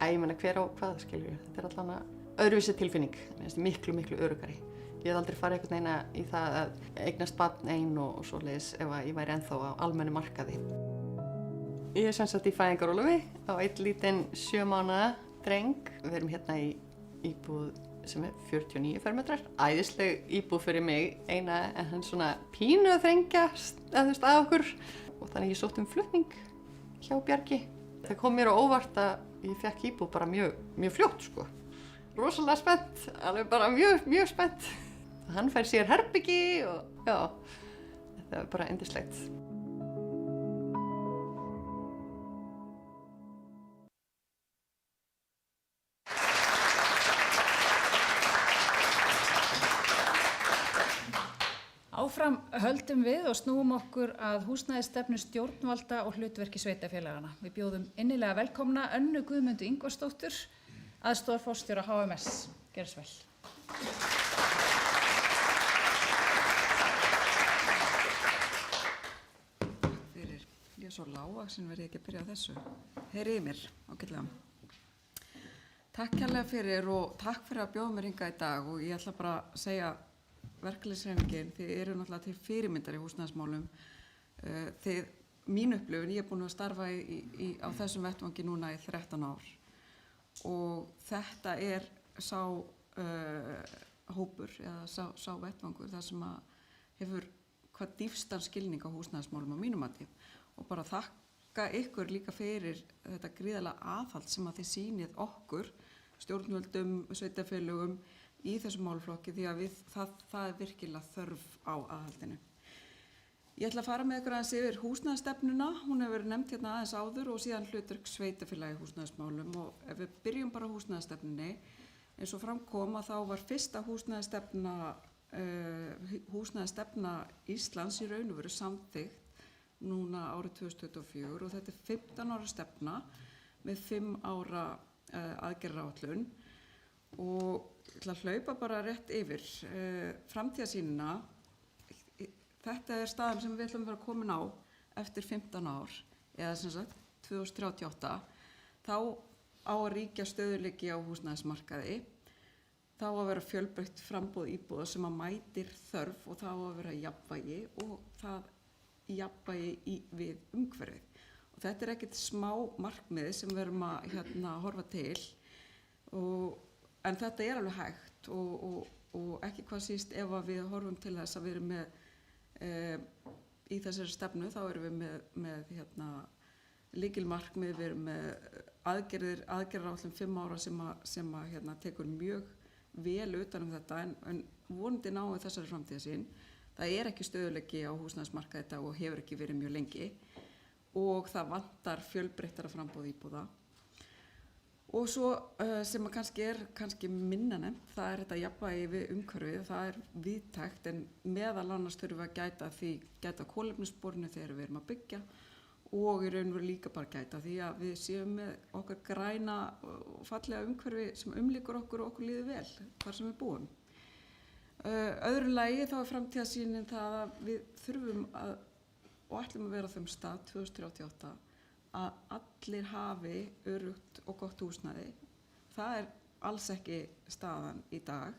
ég meina hver á hvað, skilur ég, þetta er allan öðruvísi tilfinning, miklu, miklu öruggari. Ég hef aldrei farið einhvern veginn í það að eignast barn ein og svoleiðis ef að ég væri ennþá á almennu markaði. Ég er sem sagt í fæðingarorlofi á einn lítinn 7 mánaða dreng. Við erum hérna í íbúð sem er 49 fermetrar. Æðisleg íbúð fyrir mig, eina en hann svona pínu að þrengjast að okkur. Og þannig ég sótt flutning hjá Bjargi. Það kom mér á óvart að ég fekk íbúð bara mjög fljótt, sko. Rosalega spennt, alveg bara mjög spennt. Hann fær sér herbyggi og já, þetta var bara yndislegt. Áfram höldum við og snúum okkur að húsnæðisstefnu stjórnvalda og hlutverki sveitarfélagana. Við bjóðum innilega velkomna Önnu Guðmundu Ingvarsdóttur, aðstoðarforstjóra HMS. Gjörðu svo vel. Ég er svo lágvaxin, verð ég ekki að byrja á þessu. Heyriði mér, ágætlega. Takk kærlega fyrir og takk fyrir að bjóða mér hingað í dag og ég ætla bara að segja verkalýðshreyfingin, þið eru náttúrulega til fyrirmyndar í húsnæðismálum. Mín upplifun, ég er búin að starfa á þessum vettvangi núna í 13 ár og þetta er sá hópur eða sá vettvangur þar sem að hefur hvað dýpstan skilning á húsnæðismálum á mínum mati. Og bara þakka ykkur líka fyrir þetta gríðarlega aðhald sem að þið sýnið okkur, stjórnvöldum, sveitarfélögum í þessum málaflokki því að það er virkilega þörf á aðhaldinu. Ég ætla að fara með ykkur aðeins yfir húsnæðisstefnuna, hún hefur verið nefnd hérna aðeins áður og síðan hlutverk sveitarfélagi í húsnæðismálum og ef við byrjum bara á húsnæðisstefnunni, eins og fram kom að þá var fyrsta húsnæðisstefna Íslands í raun og veru samþykkt núna árið 2024 og þetta er 15 ára stefna með 5 ára aðgerðaráætlun og ég ætla að hlaupa bara rétt yfir framtíðarsýnina. Þetta er staðan sem við ætlum að vera komin á eftir 15 ár eða sem sagt 2038. Þá á að ríkja stöðugleiki á húsnæðismarkaði. Þá á að vera fjölbreytt framboð íbúða sem að mætir þörf og þá á að vera jafnvægi og það jafnvægi við umhverfið. Og þetta er ekkert smá markmið sem við erum að horfa til en þetta er alveg hægt og ekki hvað síst ef við horfum til þess að við erum með í þessari stefnu þá erum við með lykilmarkmið, við erum með aðgerðaráætlun 5 ára sem tekur mjög vel utan þetta en vonandi náum við þessari framtíðarsýn. Það er ekki stöðugleiki á húsnæðismarkaði þetta og hefur ekki verið mjög lengi og það vantar fjölbreyttara framboð íbúða. Og svo sem er kannski minna nefnt, það er þetta jafnvægi við umhverfið, það er víðtækt en meðal annars þurfum við að gæta kolefnissporinu þegar við erum að byggja og í raun og veru líka bara gæta því að við séum með okkar græna og fallega umhverfi sem umlíkur okkur og okkur líður vel þar sem við búum. Öðru lagi þá er framtíðarsýnin það að við þurfum og ætlum að vera á þeim stað 2038 að allir hafi öruggt og gott húsnæði. Það er alls ekki staðan í dag.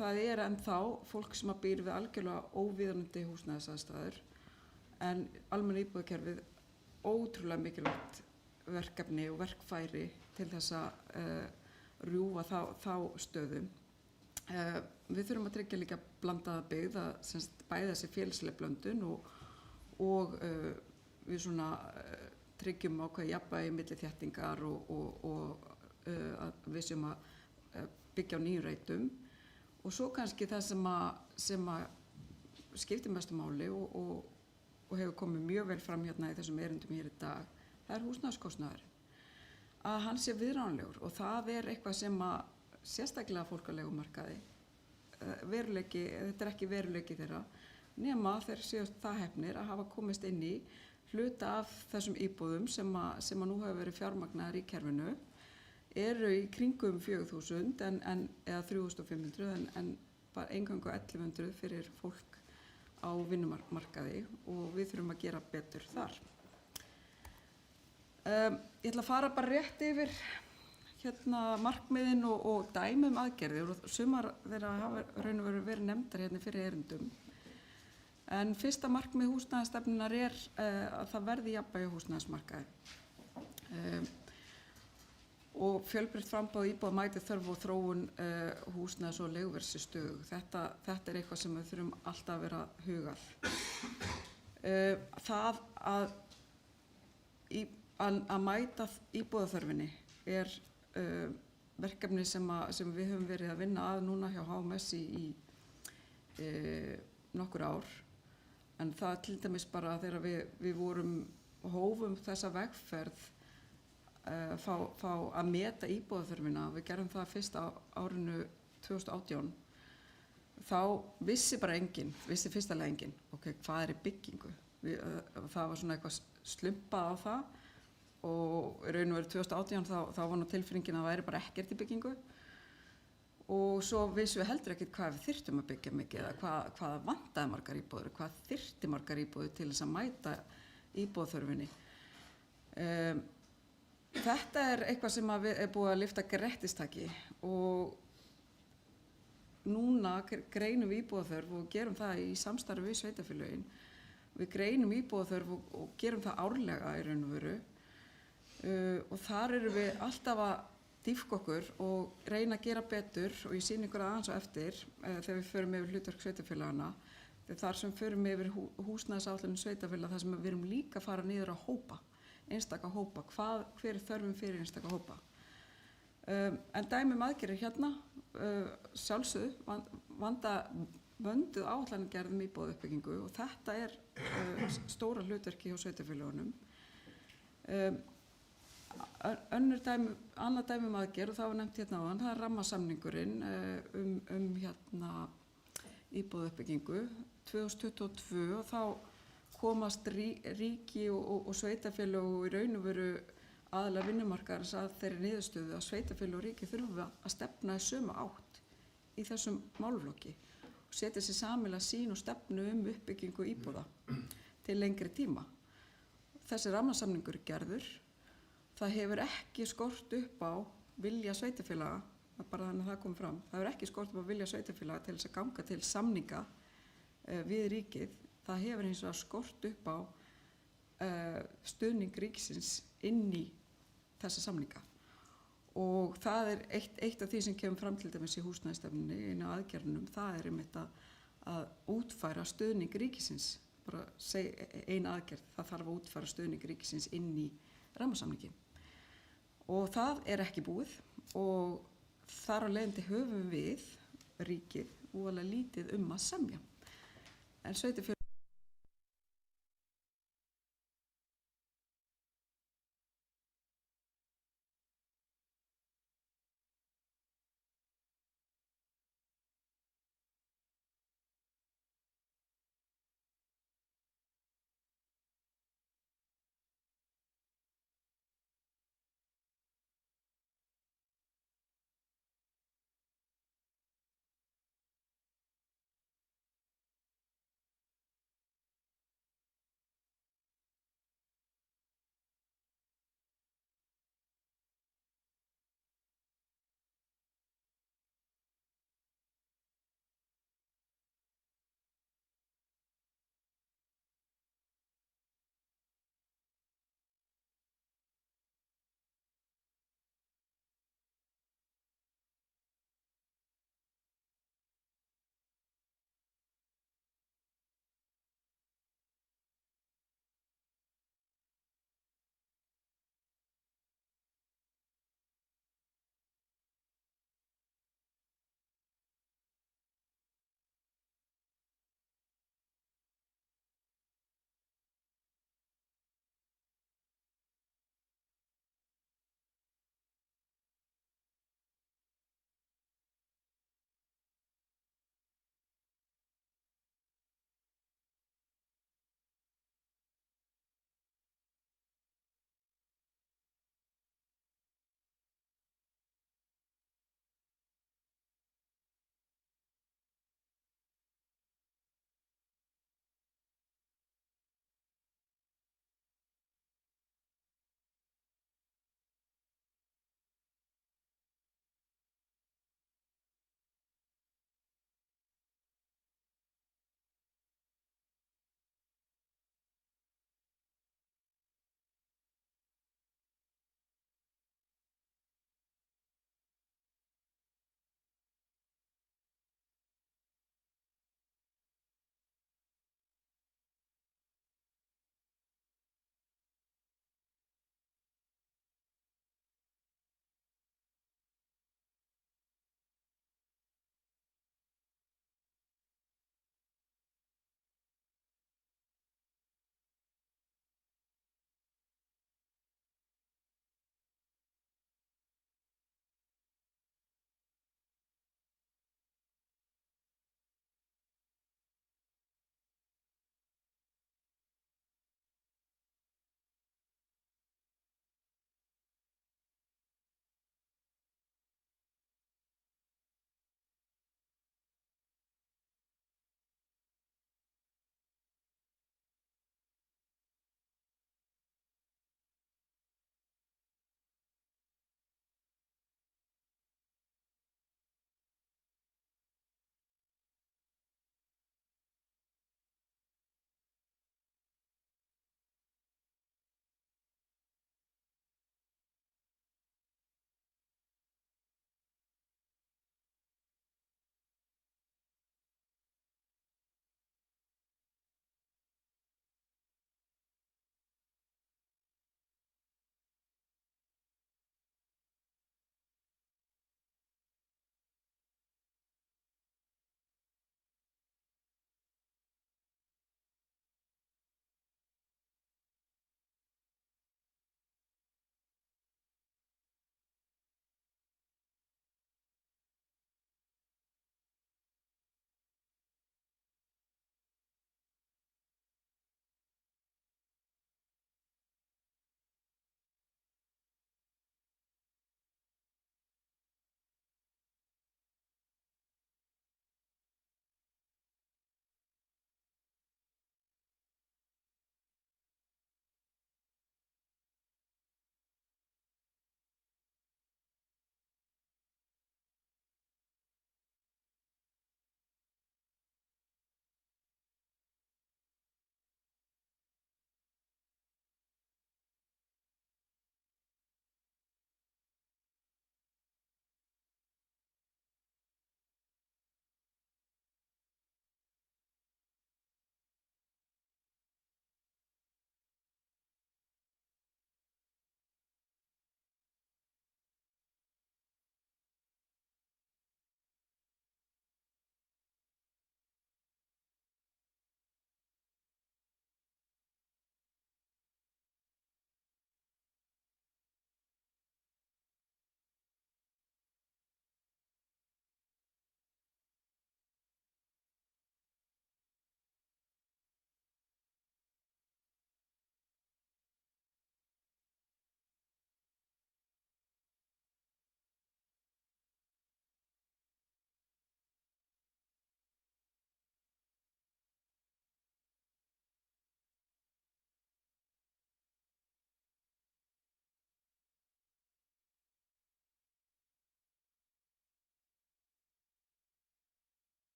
Það er ennþá fólk sem að býr við algjörlega óviðunandi húsnæðisaðstæður en almenna íbúðakerfið ótrúlega mikilvægt verkefni og verkfæri til þess að rjúfa þá stöðu. Við þurfum að tryggja líka blandaða byggð að bæði þessi félagslega blöndun og við tryggjum ákveðið jafnvægi milli þéttingar og að við séum að byggja á nýjum reitum og svo kannski það sem að skiptir mestu máli og hefur komið mjög vel fram hérna í þessum erindum hér í dag, það er húsnæðiskostnaður. Að hann sé viðráðanlegur og það er eitthvað sem að sérstaklega fólk á leigumarkaði þetta er ekki veruleiki þeirra nema þeir séu það hefnir að hafa komist inn í hluta af þessum íbúðum sem að nú hefur verið fjármagnaðar í kerfinu eru í kringum 4.000 eða 3.500 en bara eingöngu 1100 fyrir fólk á vinnumarkaði og við þurfum að gera betur þar. Ég ætla að fara bara rétt yfir markmiðin og dæmum aðgerðir og sumar þeirra hafa raun og veru verið nefndar fyrir erindum. En fyrsta markmið húsnæðisstefnunnar að það verði jafnvægi á húsnæðismarkaði. Og fjölbreytt framboð íbúða mæti þörf og þróun húsnæðis- og leiguverðs í stöðu. Þetta eitthvað sem við þurfum alltaf að vera hugað. Það að mæta íbúðaþörfinni verkefni sem við höfum verið að vinna að núna hjá HMS í nokkur ár. En það til dæmis bara þegar við hófum þessa vegferð fá að meta íbúðaþörfina, við gerum það fyrst á árinu 2018, þá vissi fyrstalega enginn, hvað í byggingu. Það var svona eitthvað slumpað á það og í raun og veru 2018 þá var nú tilfinningin að það væri bara ekkert í byggingu og svo vissum við heldur ekkert hvað við þyrftum að byggja mikið eða hvað vantaði margar íbúðir, hvað þyrfti margar íbúðir til þess að mæta íbúðaþörfinni. Þetta eitthvað sem við búið að lyfta grettistaki og núna greinum við íbúðaþörf og gerum það í samstarfi við sveitarfélögin. Við greinum íbúðaþörf og gerum það árlega í raun og veru og þar erum við alltaf að dýpka okkur og reyna að gera betur og ég sýni ykkur aðeins á eftir þegar við förum yfir hlutverk sveitarfélagana. Þar sem förum yfir húsnæðisáætlun sveitarfélaga þar sem við erum líka að fara niður á hópa. Einstaka hópa, hver þörfum fyrir einstaka hópa. En dæmum aðgerðir sjálfsögðu, vönduð áætlanagerð íbúðauppbyggingu og þetta stóra hlutverki hjá sveitarfélögunum. Annað dæmi aðgerð og það var nefnt áðan, það rammasamningurinn íbúðauppbyggingu 2022 og þá komast ríki og sveitarfélög og í raun og veru aðalega vinnumarkaðarins að þeirri niðurstöðu að sveitarfélög og ríki þurfa að stefna í sömu átt í þessum málaflokki og setja sér sameiginlega sýn og stefnu uppbyggingu íbúða til lengri tíma. Þessi rammasamningur gerður. Það hefur ekki skort upp á vilja sveitarfélaga, bara þannig að það kom fram, það hefur ekki skort upp á vilja sveitarfélaga til þess að ganga til samninga við ríkið. Það hefur hins vegar skort upp á stuðning ríkisins inn í þessa samninga. Og það eitt af því sem kemur fram til dæmis í húsnæðisstefnunni, einu af aðgerðunum, það einmitt að útfæra stuðning ríkisins, bara eina aðgerð, það þarf að útfæra stuðning ríkisins inn í rammasamningin. Og það ekki búið og þar á leiðandi höfum við ríkið voðalega lítið að semja. En sveitarfélög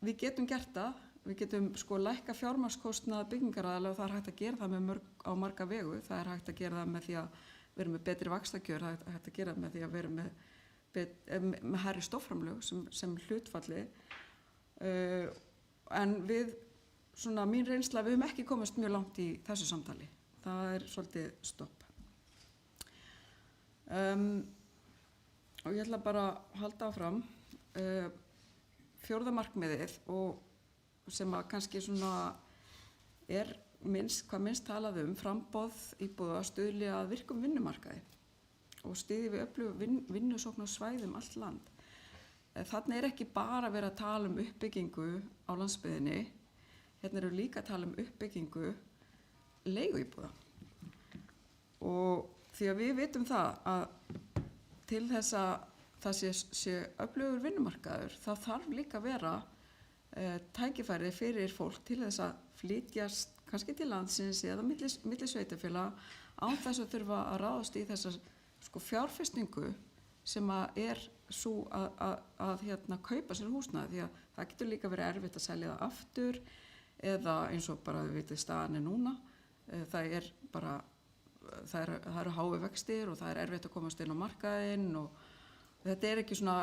við getum gert það, við getum sko lækka fjármagnskostnað byggingaraðilega og það er hægt að gera það á marga vegu. Það er hægt að gera það með því að vera með betri vaxtakjör, það er hægt að gera það með því að vera með hærri stofnframlög sem hlutfalli. En við, svona mín reynsla, við höfum ekki komist mjög langt í þessu samtali. Það er svolítið stopp. Og ég ætla bara að halda áfram. Fjórða markmiðið og sem að kannski svona er hvað minnst talað framboð íbúða að stuðli að virkum vinnumarkaði og styðji við öflugum vinnusóknarsvæðum allt land. Þarna er ekki bara verið að tala uppbyggingu á landsbyggðinni, hérna eru líka að tala uppbyggingu leiguíbúða. Og því að við vitum það að til þess að það sé öflugur vinnumarkaður, þá þarf líka að vera tækifæri fyrir fólk til þess að flytjast kannski til landsins eða milli sveitarfélaga án þess að þurfa að ráðast í þessa sko fjárfestingu sem að er svo að kaupa sér húsnæði, því að það getur líka verið erfitt að selja það aftur eða eins og bara við vitum staðan er núna, það eru hái vextir og það er erfitt að komast inn á markaðinn og þetta er ekki svona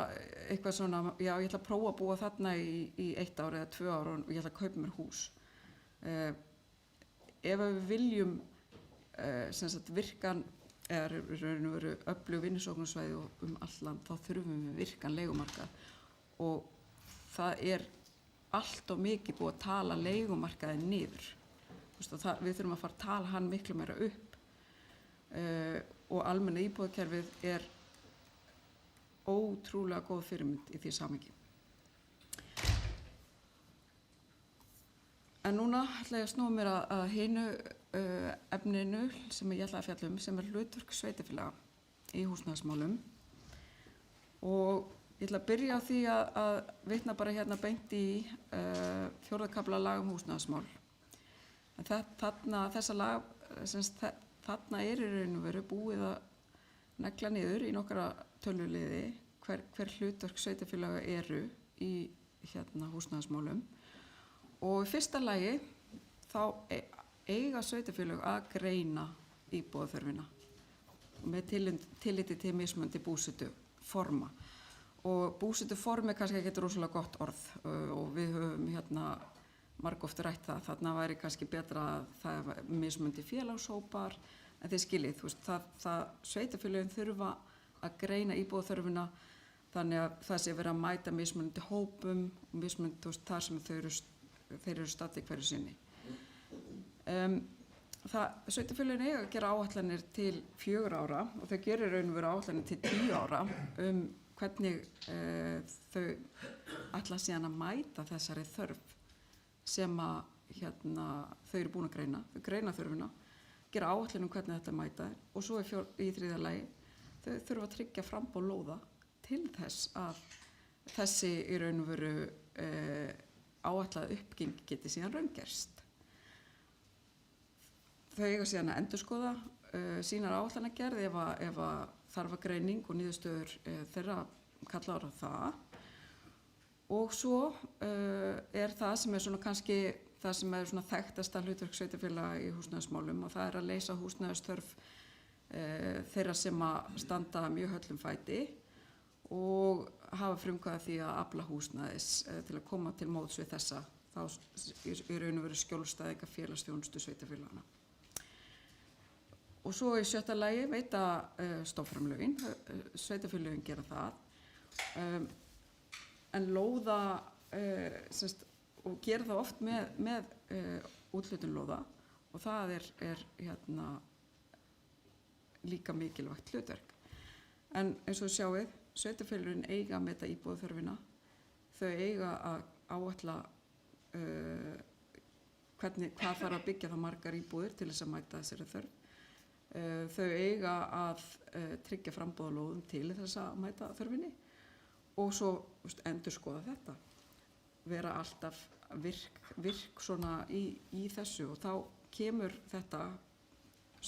eitthvað svona, já ég ætla að prófa að búa þarna í 1 ár eða 2 ár og ég ætla að kaupa mér hús. Ef við viljum virkan eða raun og veru öflug vinnusóknarsvæði all land, þá þurfum við virkan leigumarkað og það er allt of mikið búið að tala leigumarkaði niður. Við þurfum að fara að tala hann miklu meira upp og almenna íbúðakerfið er ótrúlega góð fyrirmynd í því samhengi. En núna ætla ég að snúa mér að hinu efninu sem ég ætla að fjalla sem er hlutverk sveitarfélaga í húsnæðismálum. Og ég ætla að byrja á því að vitna bara hérna beint í 4. kafla laga húsnæðismál. Þarna er í raun og veru búið að negla niður í nokkra töluliði hver hlutverk sveitarfélaga eru í húsnæðismálum. Og í fyrsta lagi þá eiga sveitarfélög að greina íbúðaþörfina með tilliti til mismunandi búsetuforma. Og búsetuform er kannski ekki rosalega gott orð og við höfum margoft rætt það. Þarna væri kannski betra að það er mismunandi félagshópar, en þið skiljið, sveitarfélögin þurfa að greina íbúðaþörfina þannig að það sé verið að mæta mismunandi hópum og mismunandi þar sem þeir eru staddir hverju sinni. Sveitarfélögin eiga að gera áætlanir til 4 ára og þau gerir raun og veru áætlanir til 10 ára hvernig þau ætla síðan að mæta þessari þörf sem að þau eru búin að greina. Þau greina þörfina, gera áætlun hvernig þetta mæta og svo í 3. lagi þau þurfa að tryggja framboð lóða til þess að þessi í raun og veru áætlað uppbygging geti síðan raungerst. Þau eiga síðan að endurskoða sínar áætlanagerð ef að þarfagreining og niðurstöður þeirra kalla á það. Og svo er það sem er svona kannski það sem er svona þekktasta hlutverk sveitarfélaga í húsnæðismálum og það er að leysa húsnæðisþörf þeirra sem að standa mjög höllum fæti og hafa frumkvæði því að afla húsnæðis til að koma til móts við þessa þá í raun og veru skjólstæðinga félagsþjónustu sveitarfélagana. Og svo í 7. lagi veita stofnframlögin, sveitarfélögin gera það, en lóða og gera það oft með úthlutun lóða og það er líka mikilvægt hlutverk. En eins og sjáið, sveitarfélögin eiga að meta íbúðaþörfina, þau eiga að áætla hvað þarf að byggja það margar íbúðir til þess að mæta þessari þörf. Þau eiga að tryggja framboð á lóðum til þess að mæta þörfinni og svo endurskoða þetta, vera alltaf virk svona í þessu og þá kemur þetta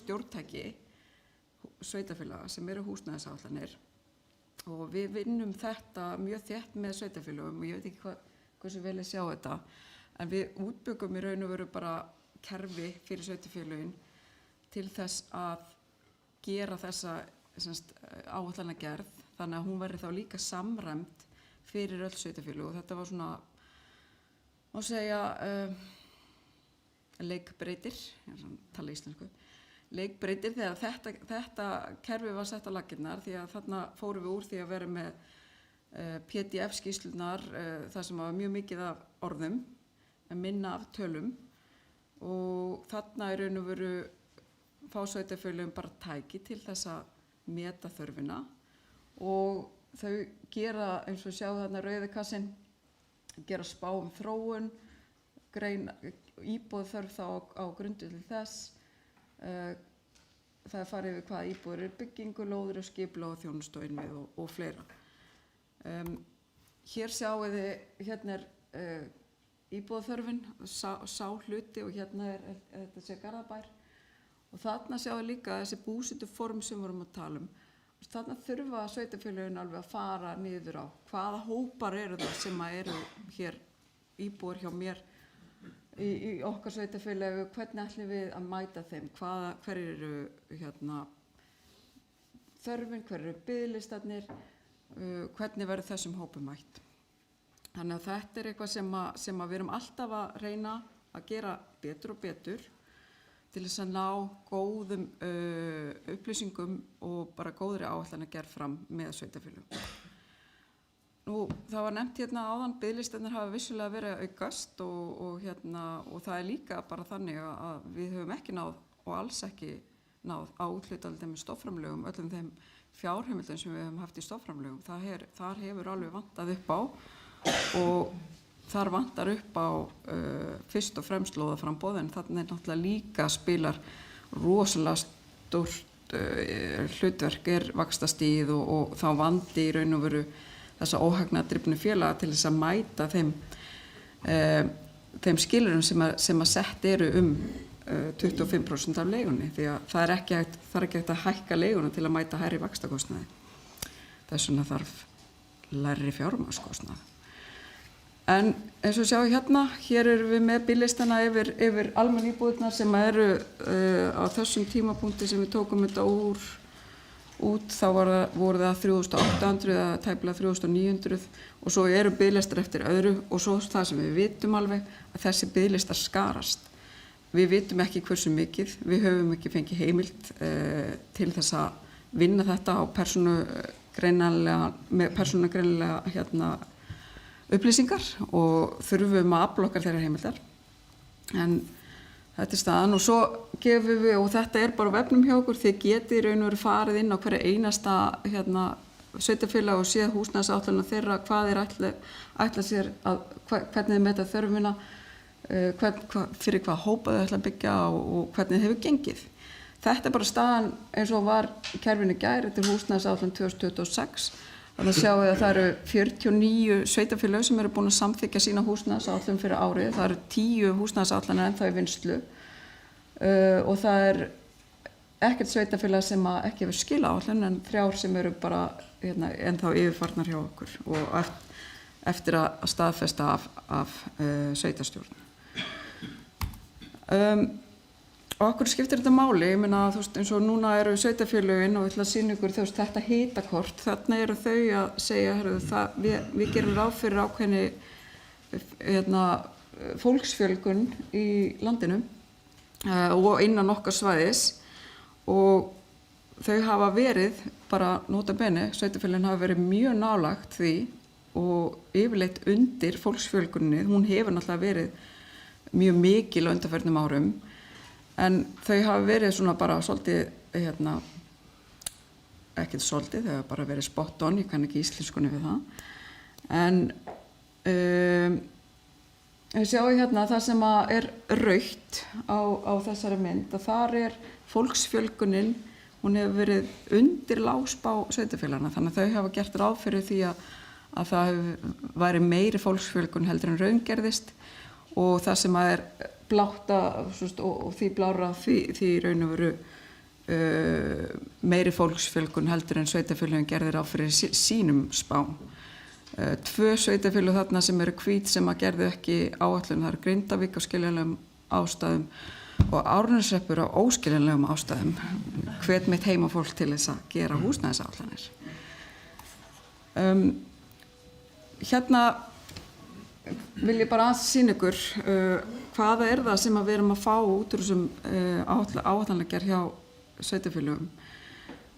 stjórntæki sveitarfélaga sem eru húsnæðisáætlanir og við vinnum þetta mjög þétt með sveitarfélögum og ég veit ekki hversu vel ég sjá þetta. En við útbyggum í raun og veru bara kerfi fyrir sveitarfélögin til þess að gera þessa áætlanagerð þannig að hún verði þá líka samræmd fyrir öll sveitarfélög og þetta var svona, má segja, leikbreytir, ég tala íslensku, leikbreytir þegar þetta kerfi var sett á laggirnar því að þarna fórum við úr því að vera með PDF-skýrslunar þar sem var mjög mikið af orðum en minna af tölum og þarna í raun og veru fá sveitarfélögin bara tæki til þess að meta þörfina og þau gera, eins og sjá þarna rauði kassinn, gera spá þróun, íbúðaþörf þá á grundvelli þess, það farið yfir hvaða íbúðir byggingu, lóðir og skipulag og þjónustu og innvið og fleira. Hér sjáum þið, hérna íbúðaþörfin, sá hluti og hérna þetta sé Garðabær og þarna sjáum við líka þessi búsetuform sem við vorum að tala þarna þurfa sveitarfélögin alveg að fara niður á hvaða hópar eru það sem eru hér íbúar hjá mér í okkar sveitarfélögu, hvernig ætlum við að mæta þeim, hver eru hérna þörfin, hver eru biðlistarnir, hvernig verður þessum hópum mætt. Þannig að þetta er eitthvað sem við erum alltaf að reyna að gera betur og betur til þess að ná góðum upplýsingum og bara góðri áætlanagerð fram með sveitarfélögum. Nú, það var nefnt hérna áðan, biðlistarnir hafa vissulega verið að aukast og það er líka bara þannig að við höfum ekki náð og alls ekki náð á úthlutandi með stofnframlögum, öllum þeim fjárheimildum sem við höfum haft í stofnframlögum. Þar hefur alveg vantað upp á og þar vantar upp á fyrst og fremst lóðaframboð en þarna náttúrulega líka spilar rosalega stórt hlutverk vaxtastigið og þá vandi í raun og veru þessa óhagnaðardrifnu félaga til þess að mæta þeim skilyrðum sem að sett eru 25% af leigunni því að það er ekki hægt að hækka leiguna til að mæta hærri vaxtakostnaði. Þess vegna þarf lægri fjármagnskostnað. En eins og sjáum hérna, hér erum við með bíllistana yfir almenn íbúðirnar sem eru á þessum tímapunkti sem við tókum þetta út þá voru það 3.800 eða tæplega 3.900 og svo eru biðlistar eftir öðru og svo það sem við vitum alveg að þessi biðlistar skarast. Við vitum ekki hversu mikið, við höfum ekki fengið heimild til þess að vinna þetta á persónugreinanlega upplýsingar og þurfum að afla okkar þeirra heimildar. En þetta er staðan og svo gefum við, og þetta er bara á vefnum hjá okkur, þið getið í raun og veru farið inn á hverja einasta sveitarfélag og séð húsnæðisáætlunina þeirra, hvað þeir ætla sér hvernig þeir meta þörfina, fyrir hvað hópa þau ætla að byggja og hvernig hefur gengið. Þetta er bara staðan eins og var í kerfinu gær, þetta er húsnæðisáætlun 2026. Þannig að sjáum við að það eru 49 sveitarfélög sem eru búin að samþykkja sína húsnæðisáætlun fyrir árið. Það eru 10 húsnæðisáætlanir ennþá í vinnslu og það er ekkert sveitarfélag sem ekki hefur skilaáætlun en 3 sem eru bara ennþá yfirfarnar hjá okkur og eftir að staðfesta af sveitarstjórn. Okkur skiptir þetta máli, ég meina eins og núna eru sveitarfélögin og ég ætla að sýna ykkur þetta hitakort, þarna eru þau að segja, við gerum ráð fyrir ákveðinni fólksfjölgun í landinu og innan okkar svæðis og þau hafa verið, bara nota bene, sveitarfélögin hafa verið mjög nálægt því og yfirleitt undir fólksfjölgunni, hún hefur náttúrulega verið mjög mikil á undanförnum árum. En þau hafa verið svona bara svolítið, ekkert svolítið, þau hafa bara verið spot on, ég kann ekki íslenskunni við það. En sjáum hérna það sem er rautt á þessari mynd, að þar er fólksfjölgunin, hún hefur verið undir lágspá sveitarfélaganna, þannig að þau hafa gert ráð fyrir því að það væri meiri fólksfjölgun heldur en raungerðist og það sem er bláta og því blára því raun og veru meiri fólksfjölgun heldur en sveitarfélögin gerði ráð fyrir sínum spám. 2 sveitarfélög þarna sem eru hvít sem að gerðu ekki áætlun, það eru Grindavík á skiljanlegum ástæðum og Árneshreppur á óskiljanlegum ástæðum. Hvet mitt heimafólk til þess að gera húsnæðisáætlanir. Hérna vil ég bara aðeins sýna ykkur hvaða það sem við erum að fá út úr þessum áætlanagerð hjá sveitarfélögum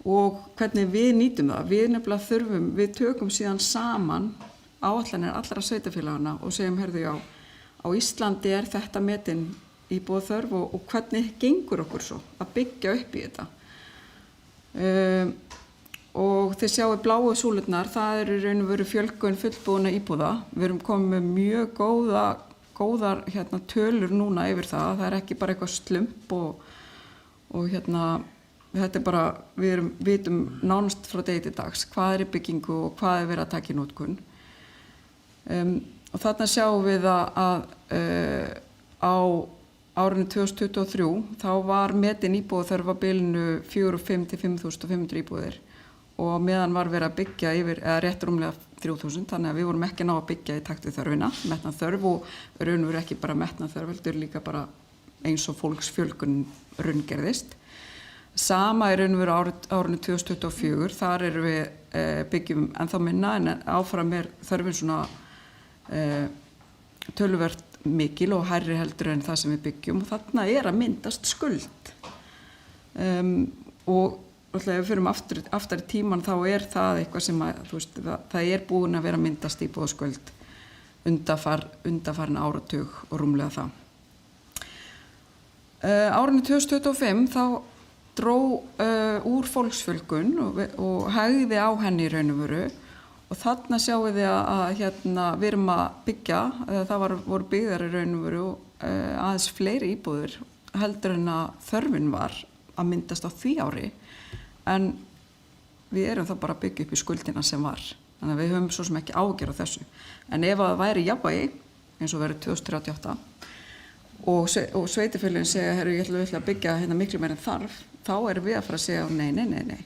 og hvernig við nýtum það. Við nefnilega þurfum, við tökum síðan saman áætlanir allra sveitarfélagana og segjum, herðu, já, á Íslandi þetta metin íbúðaþörf og hvernig gengur okkur svo að byggja upp í þetta. Og þið sjáu bláu súlurnar, það eru í raun og veru fjölgun fullbúinna íbúða. Við erum komið með mjög góðar tölur núna yfir það. Það er ekki bara eitthvað slump og þetta er bara, við vitum nánast frá degi til dags hvað í byggingu og hvað verið að taka í notkun. Og þarna sjáum við að á árinu 2023 þá var metin íbúðaþörf á bilinu 4.500 til 5.500 íbúðir. Og meðan var verið að byggja yfir, eða rétt rúmlega 3.000, þannig að við vorum ekki að ná að byggja í takt við þörfina, metnað þörf og raun og veru ekki bara metnað þörf, heldur líka bara eins og fólksfjölgun raungerðist. Sama í raun og veru árinu 2024, þar erum við byggjum ennþá minna en áfram þörfin svona töluvert mikil og hærri heldur en það sem við byggjum og þarna að myndast skuld. Og þegar við förum aftar í tíman þá það eitthvað sem að, það búin að vera myndast íbúðaskuld undanfarin áratug og rúmlega það. Árinu 2025 þá dró úr fólksfjölgun og hægði á henni í raun og veru og þarna sjáum við að við erum að byggja, það voru byggðar í raun og veru aðeins fleiri íbúðir heldur en að þörfin var að myndast á því ári. En við erum þá bara að byggja upp í skuldina sem var. Þannig að við höfum svo sem ekki ágjör á þessu. En ef það væri jafnvægi, eins og verið 2038, og sveitarfélögin segja, herru, ég ætla að byggja hérna miklu meir en þarf, þá erum við að fara að segja, nei.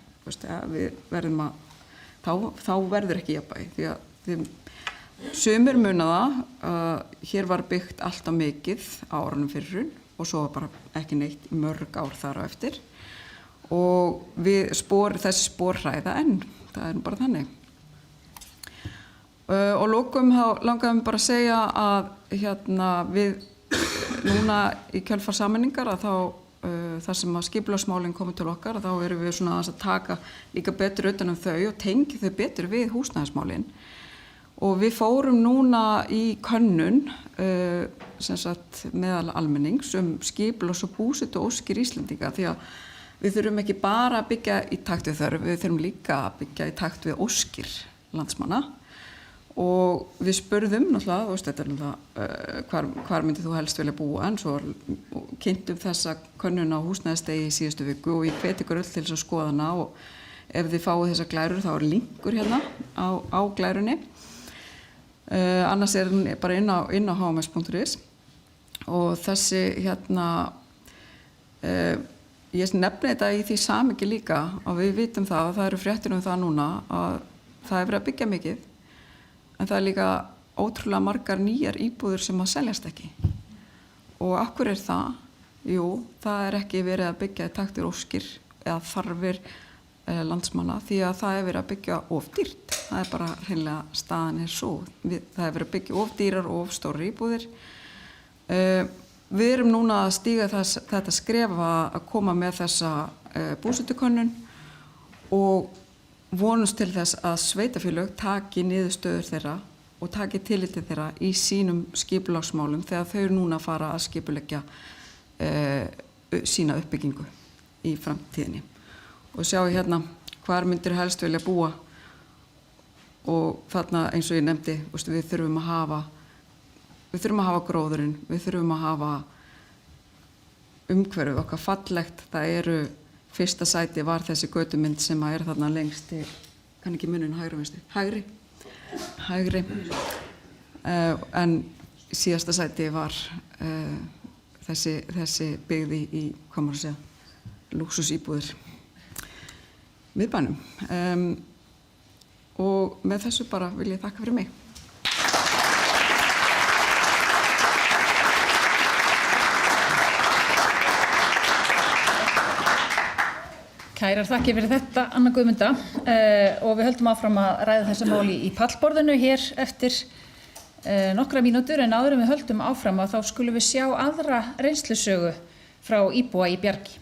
Við verðum þá verður ekki jafnvægi. Því að sumir muna það, hér var byggt allt á mikið á árunum fyrir hrun og svo bara ekki neitt mörg ár þar á eftir. Og þessi spor hræða enn, það er bara þannig. Og lokum langaðum bara að segja að við núna í kjölfar sameiningar að þar sem að skipulagsmálin komið til okkar að þá erum við svona að taka líka betur utan þau og tengja þau betur við húsnæðismálin. Og við fórum núna í könnun meðal almennings skipulags- og búsetuóskir Íslendinga því að við þurfum ekki bara að byggja í takt við þörf, við þurfum líka að byggja í takt við óskir landsmanna og við spurðum náttúrulega, hvar myndið þú helst vilja búa en svo kynntum þessa könnun á húsnæðisdegi í síðustu viku og ég hvet ykkur öll til þess að skoða hana og ef þið fáið þessa glærur þá linkur hérna á glærunni. Annars hún bara inn á hms.is og þessi ég nefni þetta í því samhengi líka og við vitum það eru fréttir það núna að það er verið að byggja mikið en það er líka ótrúlega margar nýjar íbúðir sem að seljast ekki. Og af hverju það? Jú, það er ekki verið að byggja í takt við óskir eða þarfir landsmanna því að það er verið að byggja of dýrt. Það er bara hreinlega staðan svo. Það er verið að byggja of dýrar og of stórar íbúðir. Við erum núna að stíga þetta skref að koma með þessa búsetukönnun og vonumst til þess að sveitarfélög taki niðurstöður þeirra og taki tilliti þeirra í sínum skipulagsmálum þegar þau núna fara að skipuleggja sína uppbyggingu í framtíðinni. Og sjáu hérna hvar myndir helst vilja búa og þarna eins og ég nefndi, við þurfum að hafa gróðurinn, við þurfum að hafa umhverfið okkar fallegt. Það fyrsta sæti var þessi götumynd sem er þarna lengst til, kann ekki munin hægri og vinstri, hægri. En síðasta sæti var þessi byggði í, hvað maður að segja, lúxusíbúðir miðbænum. og með þessu bara vil ég þakka fyrir mig. Kærar þakkir fyrir þetta, Anna Guðmunda, og við höldum áfram að ræða þessi máli í pallborðinu hér eftir nokkra mínútur, en áður en við höldum áfram að þá skulum við sjá aðra reynslusögu frá íbúa í Bjargi.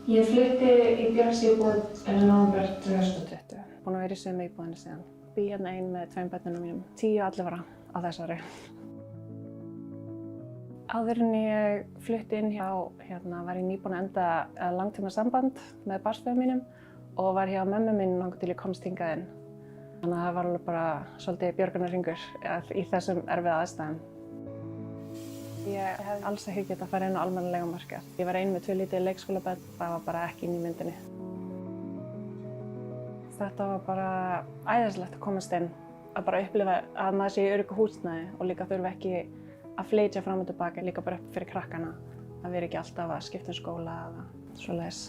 Ég flutti í Bjargsíbúð nóvember 2020. Búin að vera í sömu íbúðinni síðan. Bý hérna ein með 2 börnunum mínum, 10 og 11 ára á þessari. Áður en ég flutti inn hjá, var ég nýbúin að enda langtíma samband með barnsföður mínum og var hjá mömmu mín langt til ég komst hingað inn. Þannig að það var alveg bara svolítið björgunarhringur í þessum erfiða aðstæðum. Ég hef alls ekki getað að fara inn á almennan leigumarkað. Ég var ein með 2 lítið leikskólabörn, það var bara ekki inn í myndinni. Þetta var bara æðislegt að komast inn, að bara upplifa að maður sé í öruggu húsnæði og líka þurfa ekki að flytja fram og tilbaka, líka bara upp fyrir krakkana. Það veri ekki alltaf að skipta um skóla eða svoleiðis.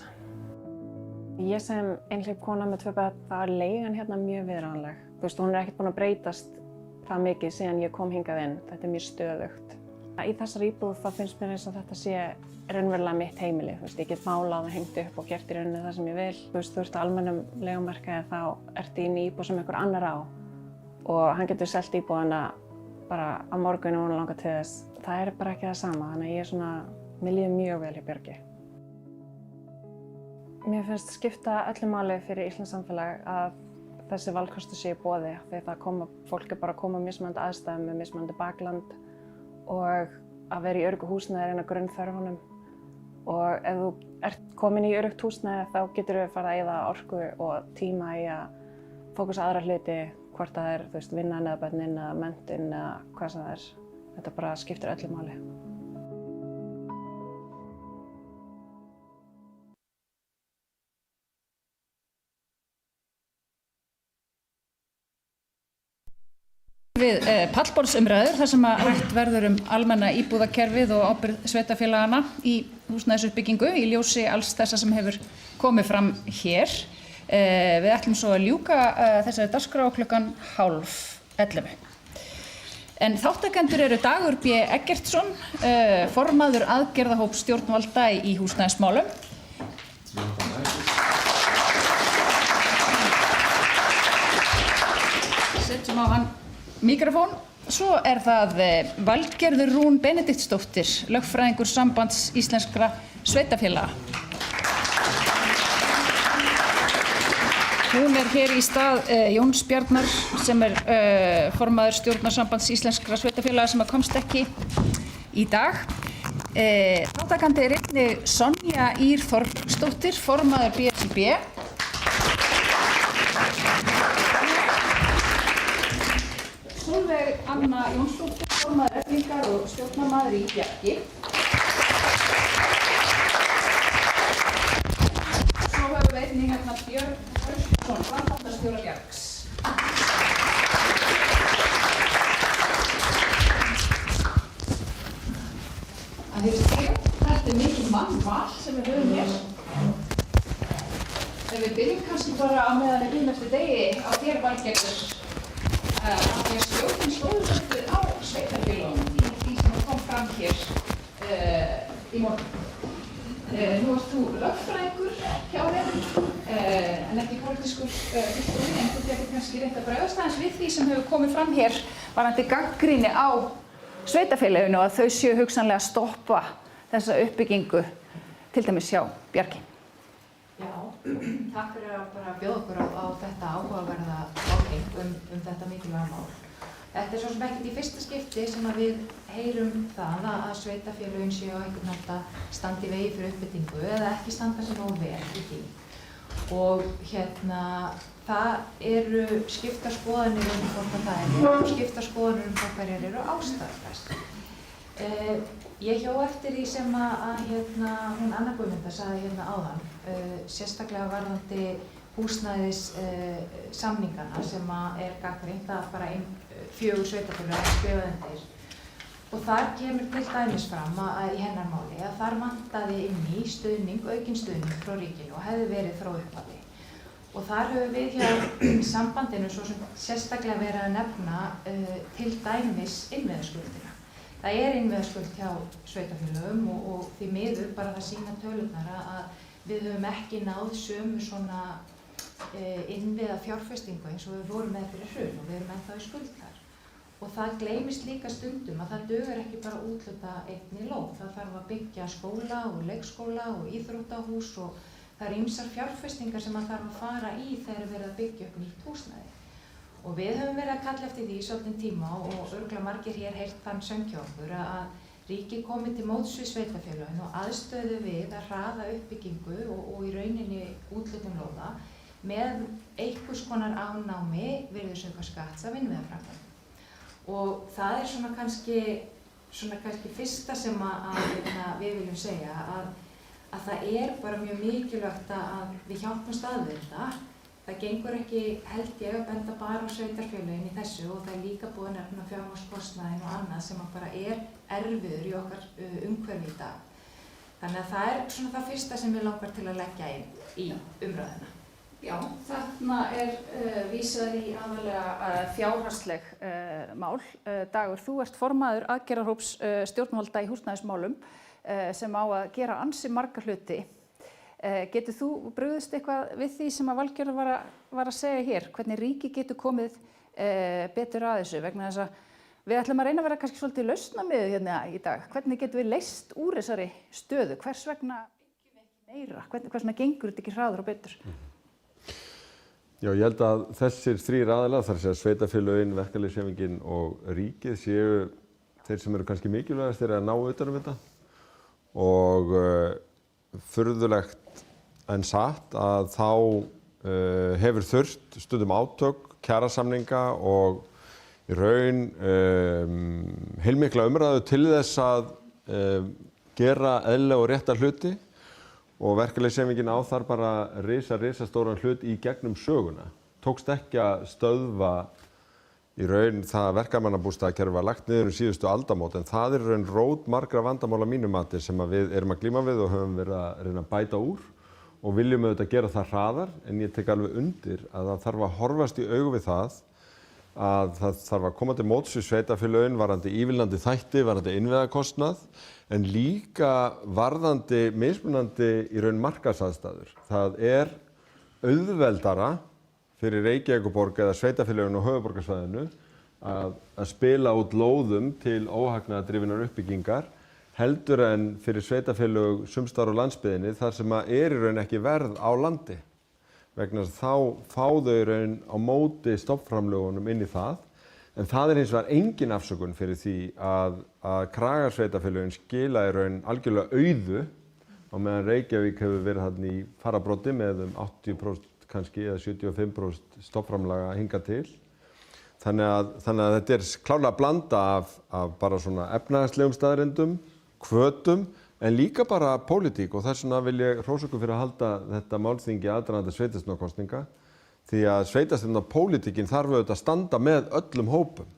Ég sem einhleyp kona með 2 börn, þá er leigan hérna mjög viðráðanleg. Þú veist, hún er ekkert búin að breytast það mikið síðan ég kom hingað inn. Þetta er mjög stöðugt. Í þessari íbúð þá finnst mér eins og þetta sé raunverulega mitt heimili. Þú veist, ég get málað og hengt upp og gert í rauninni það sem ég vil. Þú veist, á almennum leigumarkaði þá ertu inn í íbúð sem einhver annar á og hann getur selt íbúðina bara á morgun og hún langar til þess. Það er bara ekki það sama, þannig að ég er svona, mér líður mjög vel hjá Bjargi. Mér finnst skipta öllu máli fyrir Íslands samfélag að þessi valkostur sé í boði, því fólk er bara að koma á mismunandi aðstæðum með mismunandi bakland og að vera í öruggu húsnæði er einn af grunnþörfunum. Og ef þú ert komin í öruggt húsnæði þá getur þú farið að eyða orku og tíma í að fókusa á aðra hluti, hvort það er, þú veist, vinnan eða börnin eða menntun eða hvað sem það er. Þetta bara skiptir öllu máli. Við pallborðsumræður þar sem að rætt verður almenna íbúðakerfið og ábyrgð sveitarfélagana í húsnæðisuppbyggingu í ljósi alls þessa sem hefur komið fram hér. Við ætlum svo að ljúka þessari dagskrá klukkan 10:30. En þáttakendur eru Dagur B. Eggertsson, formaður aðgerðahóps stjórnvalda í húsnæðismálum. Setjum á hann mikrofón. Svo er það Valgerður Rún Benediktsdóttir, lögfræðingur Sambands íslenskra sveitarfélaga. Hún er hér í stað Jóns Bjarnar sem er formaður stjórnar Sambands íslenskra sveitarfélaga sem komst ekki í dag. Þáttakandi er einnig Sonja Ýr Þorbergsdóttir, formaður BSRB. Sólveig Anna Jónsdóttir, formaður Eflingar og stjórnarmaður í Bjargi. Svo höfum við einnig hérna Björn framkvæmdastjóra Bjargs. Þetta er mikið mannval sem við höfum hér. Við byrjum kannski bara á meðan við eftir degi á þér, Valgerður, að því að stjórnin stóðu svolítið á sveitarfélögunum í því sem kom fram hér í morgun. Nú ert þú lögfræðingur hjá þeim, en ekki pólitískur fulltrúi, en þú getur kannski reynt að bregðast aðeins við því sem hefur komið fram hér varðandi gagnrýni á sveitarfélaginu og að þau séu hugsanlega að stoppa þessa uppbyggingu, til dæmis hjá Bjargi. Já, takk fyrir að bara bjóða okkur á þetta áhugaverða málþing þetta mikilvæga mál. Þetta er svo sem ekkert í fyrsta skipti sem að við heyrum það að sveitarfélögin séu á einhvern hátt að standa í vegi fyrir uppbyggingu eða ekki standa sig nógu vel í því. Og það eru skiptar skoðanir hvort það er og skiptar skoðanir hvað hverjar eru ástæðufæst. Ég hjó eftir því sem að hún Anna Guðmunda sagði áðan, sérstaklega varðandi húsnæðis samningana sem er gagnrýnt að bara 4 sveitarfélög skrifa undir. Og þar kemur til dæmis fram í hennar máli að þar vantaði inn í stuðning, aukinn stuðning frá ríkinu og hefði verið frá upphafi. Og þar höfum við hjá sambandinu svo sem sérstaklega verið að nefna til dæmis innviðaskuldina. Það innviðaskuld hjá sveitarfélögum og því miður bara það sýna tölurnar að við höfum ekki náð sömu svona innviða fjárfestingu eins og við vorum með fyrir hrun og við erum ennþá í skuld þar. Og það gleymist líka stundum að það dugar ekki bara að úthluta einni lóð. Það þarf að byggja skóla og leikskóla og íþróttahús og það ýmsar fjárfestingar sem maður þarf að fara í þegar verið að byggja upp nýtt húsnæði. Og við höfum verið að kalla eftir því í svolítinn tíma og örugglega margir hér heyrt þann söng hjá okkur að ríkið komi til móts við sveitarfélögin og aðstöðu við að hraða uppbyggingu og í rauninni úthlutun lóða með einhvers konar afnámi virðisaukaskatts af innviðaframkvæmdum. Og það svona kannski fyrsta sem við viljum segja að það bara mjög mikilvægt að við hjálpumst að við þetta. Það gengur ekki, held ég, að benda bara á sveitarfélögin í þessu og það líka búið að nefna fjármagnskostnaðinn og annað sem bara erfiður í okkar umhverfi í dag. Þannig að það svona það fyrsta sem við langar til að leggja inn í umræðuna. Já, þarna vísað í aðalega fjárhagsleg mál. Dagur, þú ert formaður aðgerðarhóps stjórnvalda í húsnæðismálum sem á að gera ansi marga hluti. Getur þú brugðist eitthvað við því sem að Valgerður var að segja hér, hvernig ríki getur komið betur að þessu vegna þess að við ætlum að reyna að vera kannski svolítið lausnamiðuð hérna í dag. Hvernig getum við leyst úr þessari stöðu? Hvers vegna byggjum við ekki meira? Hvers vegna gengur þetta ekki hraðar og betur? Já, ég held að þessir þrír aðilar, þar sem sveitarfélögin, verkalýðshreyfingin og ríkið séu þeir sem eru kannski mikilvægastir að ná utan um þetta og furðulegt en satt að þá hefur þurft stundum átök, kjarasamninga og í raun heilmikla umræðu til þess að gera eðlilega og rétta hluti og verkalýðshreyfingin á þar bara risastóran hlut í gegnum söguna. Tókst ekki að stöðva í raun það verkamannabústaðakerfi var lagt niður síðustu aldamót en það í raun rót margra vandamála mínum mati sem við erum að glíma við og höfum verið að reyna að bæta úr og viljum auðvitað gera það hraðar en ég tek alveg undir að það þarf að horfast í augu við það að það þarf að koma til móts við sveitarfélögin varðandi ívilnandi þætti, varðandi innviðakostnað en líka varðandi mismunandi í raun markaðsaðstæður. Það auðveldara fyrir Reykjavíkurborg eða sveitarfélögin og höfuðborgarsvæðinu að spila út lóðum til óhagnaðardrifinnar uppbyggingar heldur en fyrir sveitarfélög sums staðar á landsbyggðinni þar sem í raun ekki verð á landi. Vegna þess að þá fá þau í raun á móti stofnframlögunum inn í það en það hins vegar engin afsökun fyrir því að Kragarsveitarfélögin skila í raun algjörlega auðu á meðan Reykjavík hefur verið þarna í fararbroddi með 80% kannski eða 75% stofnframlaga hingað til. Þannig að þetta klárlega blanda af bara svona efnahagslegum staðreyndum, hvötum, en líka bara pólitík og þess vegna vil ég hrósa ykkur fyrir að halda þetta málþingi aðdragandi sveitarstjórnarkosninga því að sveitarstjórnarpólitíkin þarf auðvitað að standa með öllum hópum.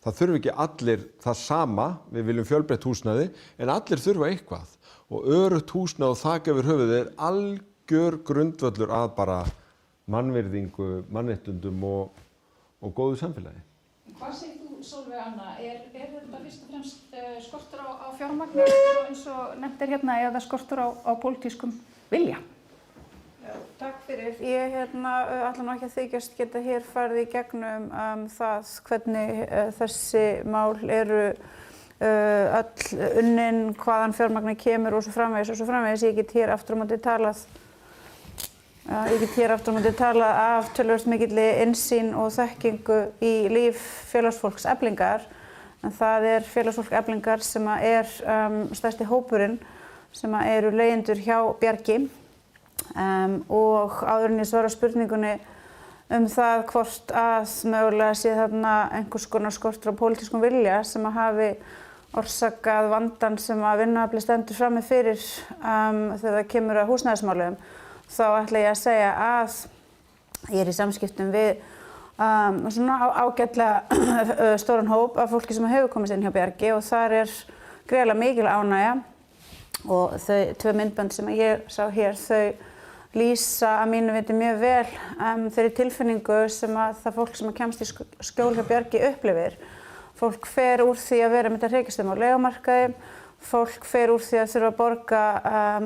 Það þurfi ekki allir það sama, við viljum fjölbreytt húsnæði, en allir þurfa eitthvað og öruggt húsnæði og þak yfir höfuðið algjör grundvöllur að bara mannvirðingu, mannréttindum og góðu samfélagi. Hvað segir þú, Sólveig Anna? Þetta fyrst og fremst skortur á fjármagni eins og nefnt hérna eða skortur á pólitískum vilja? Já, takk fyrir. Ég ætla nú ekki að þykjast geta hér farið í gegnum það hvernig þessi mál eru öll unnin, hvaðan fjármagni kemur og svo framvegis. Ég get hér aftur á móti talað af töluvert mikilli innsýn og þekkingu í líf félagsfólks Eflingar. En það félagsfólk Eflingar sem stærsti hópurinn sem eru leigjendur hjá Bjargi. Og áður en ég svara spurningunni það hvort að mögulega sé þarna einhvers konar skortur á pólitískum vilja sem hafi orsakað vandann sem að vinnuaflið stendur frammi fyrir þegar það kemur að húsnæðismálum. Þá ætla ég að segja að ég í samskiptum við svona ágætlega stóran hóp af fólki sem hefur komist inn hjá Bjargi og þar greiðlega mikil ánægja og þau tvö myndbönd sem ég sá hér, þau lýsa að mínu viti mjög vel þeirri tilfinningu sem að það fólk sem kemst í skjól hjá Bjargi upplifir. Fólk fer úr því að vera með þetta hreikistum á leigumarkaði, fólk fer úr því að þurfa að borga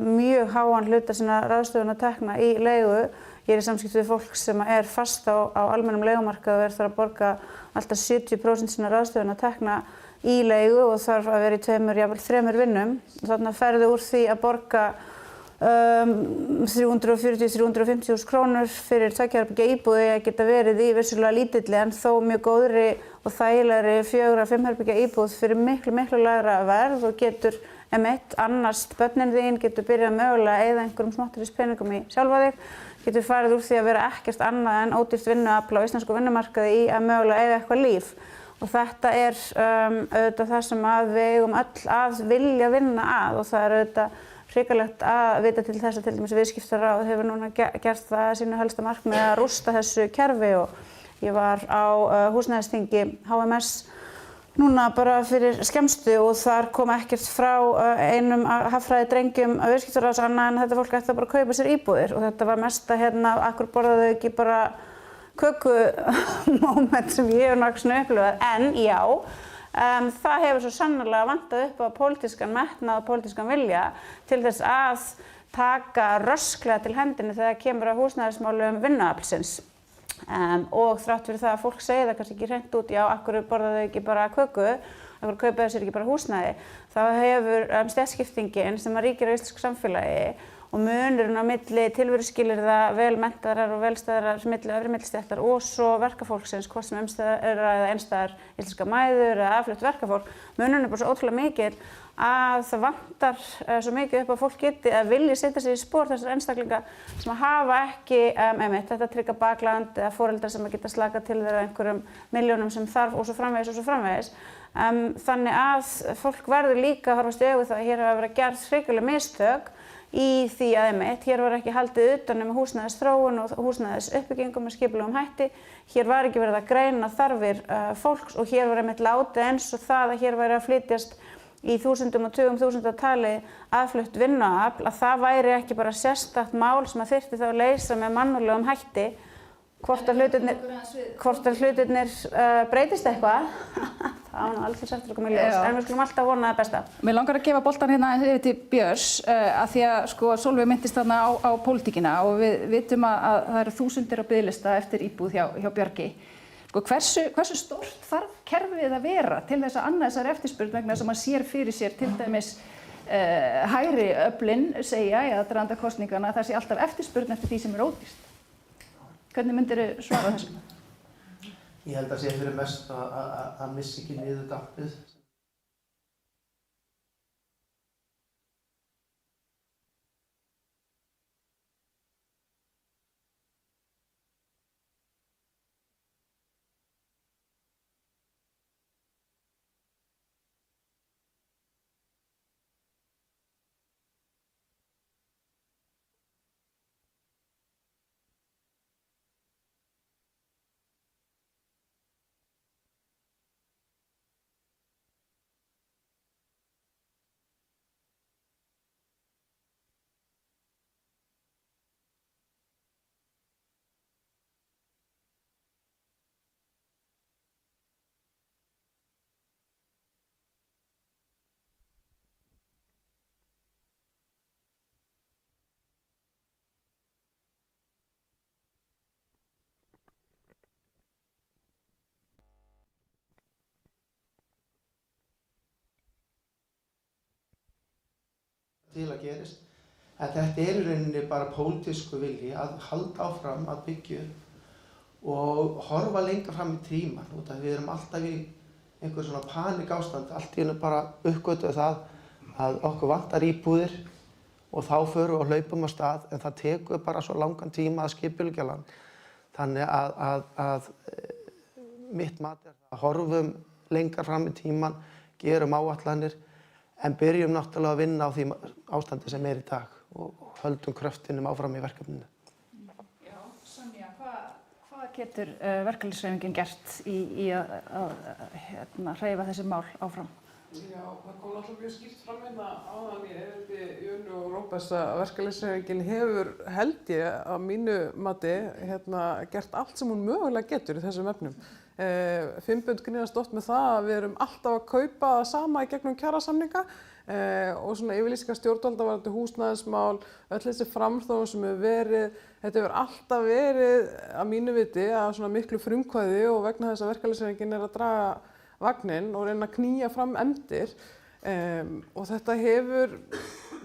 mjög háan hluta sinna ráðstöfunartekna í leigu. Ég í samskipti við fólk sem fast á almennum leigumarkaði og þarf að borga alltaf 70% sinna ráðstöfunartekna í leigu og þarf að vera í 2, jafnvel 3 vinnum. Þannig ferðu úr því að borga 340–350.000 krónur fyrir 2 herbergja íbúð að geta verið í vissulega lítilli en þó mjög góðri og þægilegri 4–5 herbergja íbúð fyrir miklu lægra verð og getur annast börnin þín, getur byrjað mögulega að eyða einhverjum smátturis peningum í sjálfa þig, getur farið úr því að vera ekkert annað en ódýrt vinnuafl á íslensku vinnumarkaði í að mögulega eiga eitthvað líf. Og þetta auðvitað það sem við eigum öll að vilja vinna að og það auðvitað hrikalegt að vita til þess að til dæmis viðskiptaráð hefur núna gert það sínu helsta markmið að rústa þessu kerfi og ég var á húsnæðisþingi HMS núna bara fyrir skemmstu og þar kom ekkert frá einum haffræðidrengjum af viðskiptaráðs annað en þetta fólk ætti bara að kaupa sér íbúðir og þetta var mesta akkur borðaðu ekki bara kökumóment sem ég hef náttúrulega upplifað en já, það hefur svo sannarlega vantað upp á pólitískan metnað og pólitískan vilja til þess að taka rösklega til hendinni þegar kemur að húsnæðismálum vinnuaflsins. Og þrátt fyrir það að fólk segir það kannski ekki hreint út, já, akkur borða þau ekki bara köku, akkur kaupa þau sér ekki bara húsnæði, þá hefur stéttaskiptingin sem ríkir á íslensku samfélagi og munurinn á milli tilveruskilyrða vel menntaðrar og velstæðrar milli öfri millistéttar og svo verkafólksins, hvort sem eða einstæðar íslenskar mæður eða afflutt verkafólk, munurinn bara svo ótrúlega mikil að það vantar svo mikið upp að fólk geti að vilja setja sig í spor þessar einstaklinga sem hafa ekki þetta trygga bakland eða foreldrar sem geta slakað til þeirra einhverjum milljónum sem þarf og svo framvegis. Þannig að fólk verður líka að horfast í augu það að hér hafa verið gerð hrikaleg mistök í því að hér var ekki haldið utan húsnæðisþróun og húsnæðisuppbyggingum með skipulegum hætti. Hér var ekki verið að greina þarfir fólks og hér var látið eins og það að hér væri að flytjast í þúsundum og tugum þúsunda tali aðflutt vinnuafl að það væri ekki bara sérstakt mál sem að þyrfti þá að leysa með mannúðlegum hætti. Hvort að hlutirnir breytist eitthvað, það var aldrei sagt að koma í ljós, en við skulum alltaf vona það besta. Mér langar að gefa boltan hérna yfir til Björns að því að Sólveig minntist þarna á pólitíkina og við vitum að það eru þúsundir á biðlista eftir íbúð hjá Bjargi. Hversu stórt þarf kerfið að vera til þess að anna þessari eftirspurn vegna þess að maður sér fyrir sér til dæmis hægri öflin segja í aðdraganda kosninganna að það sé alltaf eftirspurn eftir því sem er ódýrt. Hvernig myndirðu svara þessu? Ég held að sé fyrir mest að missa ekki niður dampið. Til að gerist, en þetta í rauninni bara pólitísku vilji að halda áfram að byggja og horfa lengra fram í tímann út af við erum alltaf í einhver svona paníkástand, allt í einu bara uppgötvuð það að okkur vantar íbúðir og þá förum við og hlaupum á stað en það tekur bara svo langan tíma að skipuleggja land. Þannig að mitt mat að horfum lengra fram í tímann, gerum áætlanir en byrjum náttúrulega að vinna á því ástandi sem í dag og höldum kröftinum áfram í verkefninu. Já, Sonja, hvað getur verkalýðshreyfingin gert í að hreyfa þessi mál áfram? Já, það kom náttúrulega mjög skýrt fram hérna áðan í erindi Jönu og Róberts að verkalýðshreyfingin hefur, held ég, að mínu mati, gert allt sem hún mögulega getur í þessum efnum. Fimbund gnýðast oft með það að við erum alltaf að kaupa það sama í gegnum kjarasamninga og svona yfirlýsingar stjórnvalda varðandi húsnæðismál, öll þessi framþróun sem hefur verið, þetta hefur alltaf verið að mínu viti að svona miklu frumkvæði og vegna þess að verkalýðshreyfingin er að draga vagninn og reyna að knýja fram efndir og þetta hefur,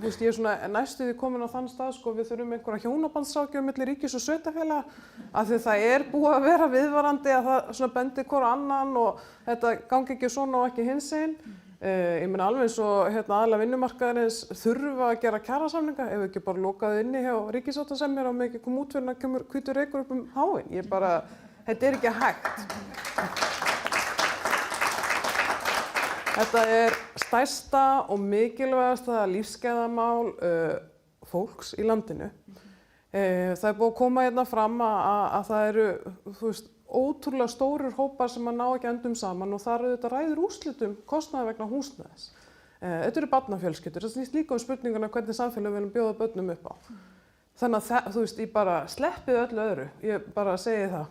ég er svona næstuði komin á þann stað, sko, við þurfum einhverja hjónabandsráðgjöf milli ríkis og sveitarfélaga af því það er búið að vera viðvarandi að það svona bendir hvora annan og þetta gangi ekki svona og ekki hinsegin. Ég meina alveg eins og aðalega vinnumarkaðarins þurfa að gera kjarasamninga ef ekki bara lokaði inni hjá ríkissáttasemjara og með ekki koma út fyrir að kemur hvítur reykur upp háin. Þetta er ekki hægt. Þetta er stærsta og mikilvægasta lífsgæðamál fólks í landinu. Það er búið að koma hérna fram að það eru, ótrúlega stórir hópar sem að ná ekki endum saman og þar þetta ræður úrslitum kostnaði vegna húsnæðis. Þetta eru barnafjölskyldur, það snýst líka spurninguna hvernig samfélag við viljum bjóða börnum upp á. Þannig að ég bara sleppið öllu öðru, ég bara segi það,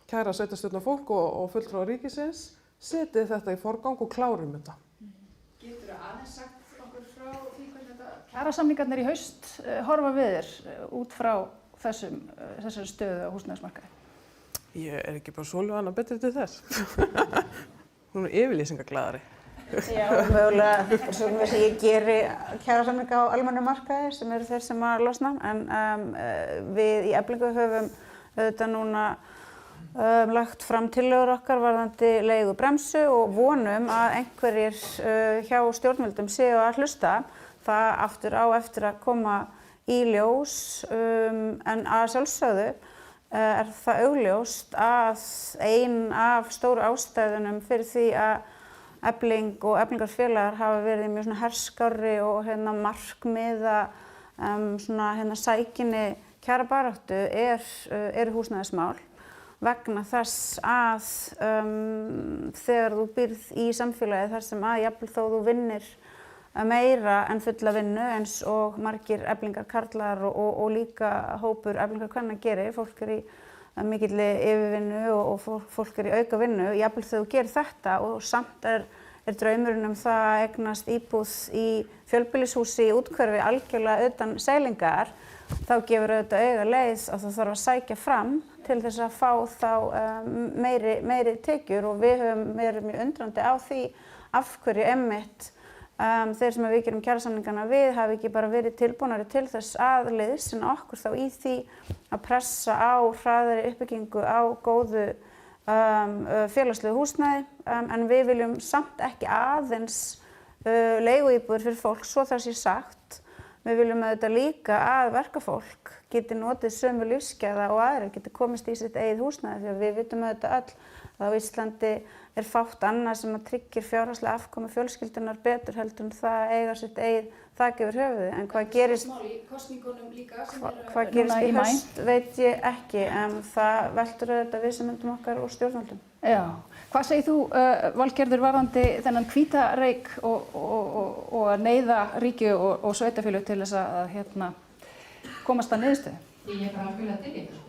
kæra sveitarstjórnarfólk og fulltrúar ríkisins, setið þetta í forgang og klárum þetta. Geturðu aðeins sagt okkur frá því hvernig þetta kjarasamningarnir í haust horfa við þér út frá þessari stöðu á húsnæðismarkaði? Ég er ekki bara Sólveig betri til þess. Hún er yfirlýsingaglaðari. Já, mögulega sem ég geri kjarasamninga á almennum markaði sem eru þeir sem að losna en við í Eflingu höfum auðvitað núna lagt fram tillögur okkar varðandi leigubremsu og vonum að einhverjir hjá stjórnvöldum séu að hlusta. Það aftur á eftir að koma í ljós en að sjálfsögðu er það augljóst að ein af stóru ástæðunum fyrir því að Efling og Eflingarfélagar hafa verið í mjög svona herskárri og markmiða sækinni kjarabaráttu eru húsnæðismál vegna þess að þegar þú býrð í samfélagi þar sem að jafnvel þó þú vinnir meira en fulla vinnu eins og margir Eflingar karlar og líka hópur Eflingar kvenna gerir, fólk er í mikilli yfirvinnu og fólk er í auka vinnu, jafnvel þegar þú gerir þetta og samt er draumurinn það að eignast íbúð í fjölbýlishúsi í úthverfi algjörlega utan seilingar, þá gefur auðvitað auga leið að það þarf að sækja fram til þess að fá þá meiri tekjur og við höfum verið mjög undrandi á því af hverju einmitt þeir sem við gerum kjarasamningana við hafi ekki bara verið tilbúnari til þess að liðsinna okkur þá í því að pressa á hraðari uppbyggingu á góðu félagslegu húsnæði en við viljum samt ekki aðeins leiguíbúðir fyrir fólk svo það sé sagt. Við viljum auðvitað líka að verkafólk geti notið sömu lífsgæða og aðrir geti komist í sitt eigið húsnæði því að við vitum auðvitað öll að á Íslandi er fátt annað sem að tryggir fjárhagslega afkomu fjölskyldunar betur heldur en það að eiga sitt eigið þak yfir höfuðið. En hvað gerist í haust veit ég ekki en það veltur auðvitað viðsemjendum okkar og stjórnvöldum. Já. Hvað segir þú, Valgerður, varðandi þennan hvíta reyk og að neyða ríki og sveitarfélög til þess að komast að niðurstöðu? Ég er bara algjörlega til í þetta.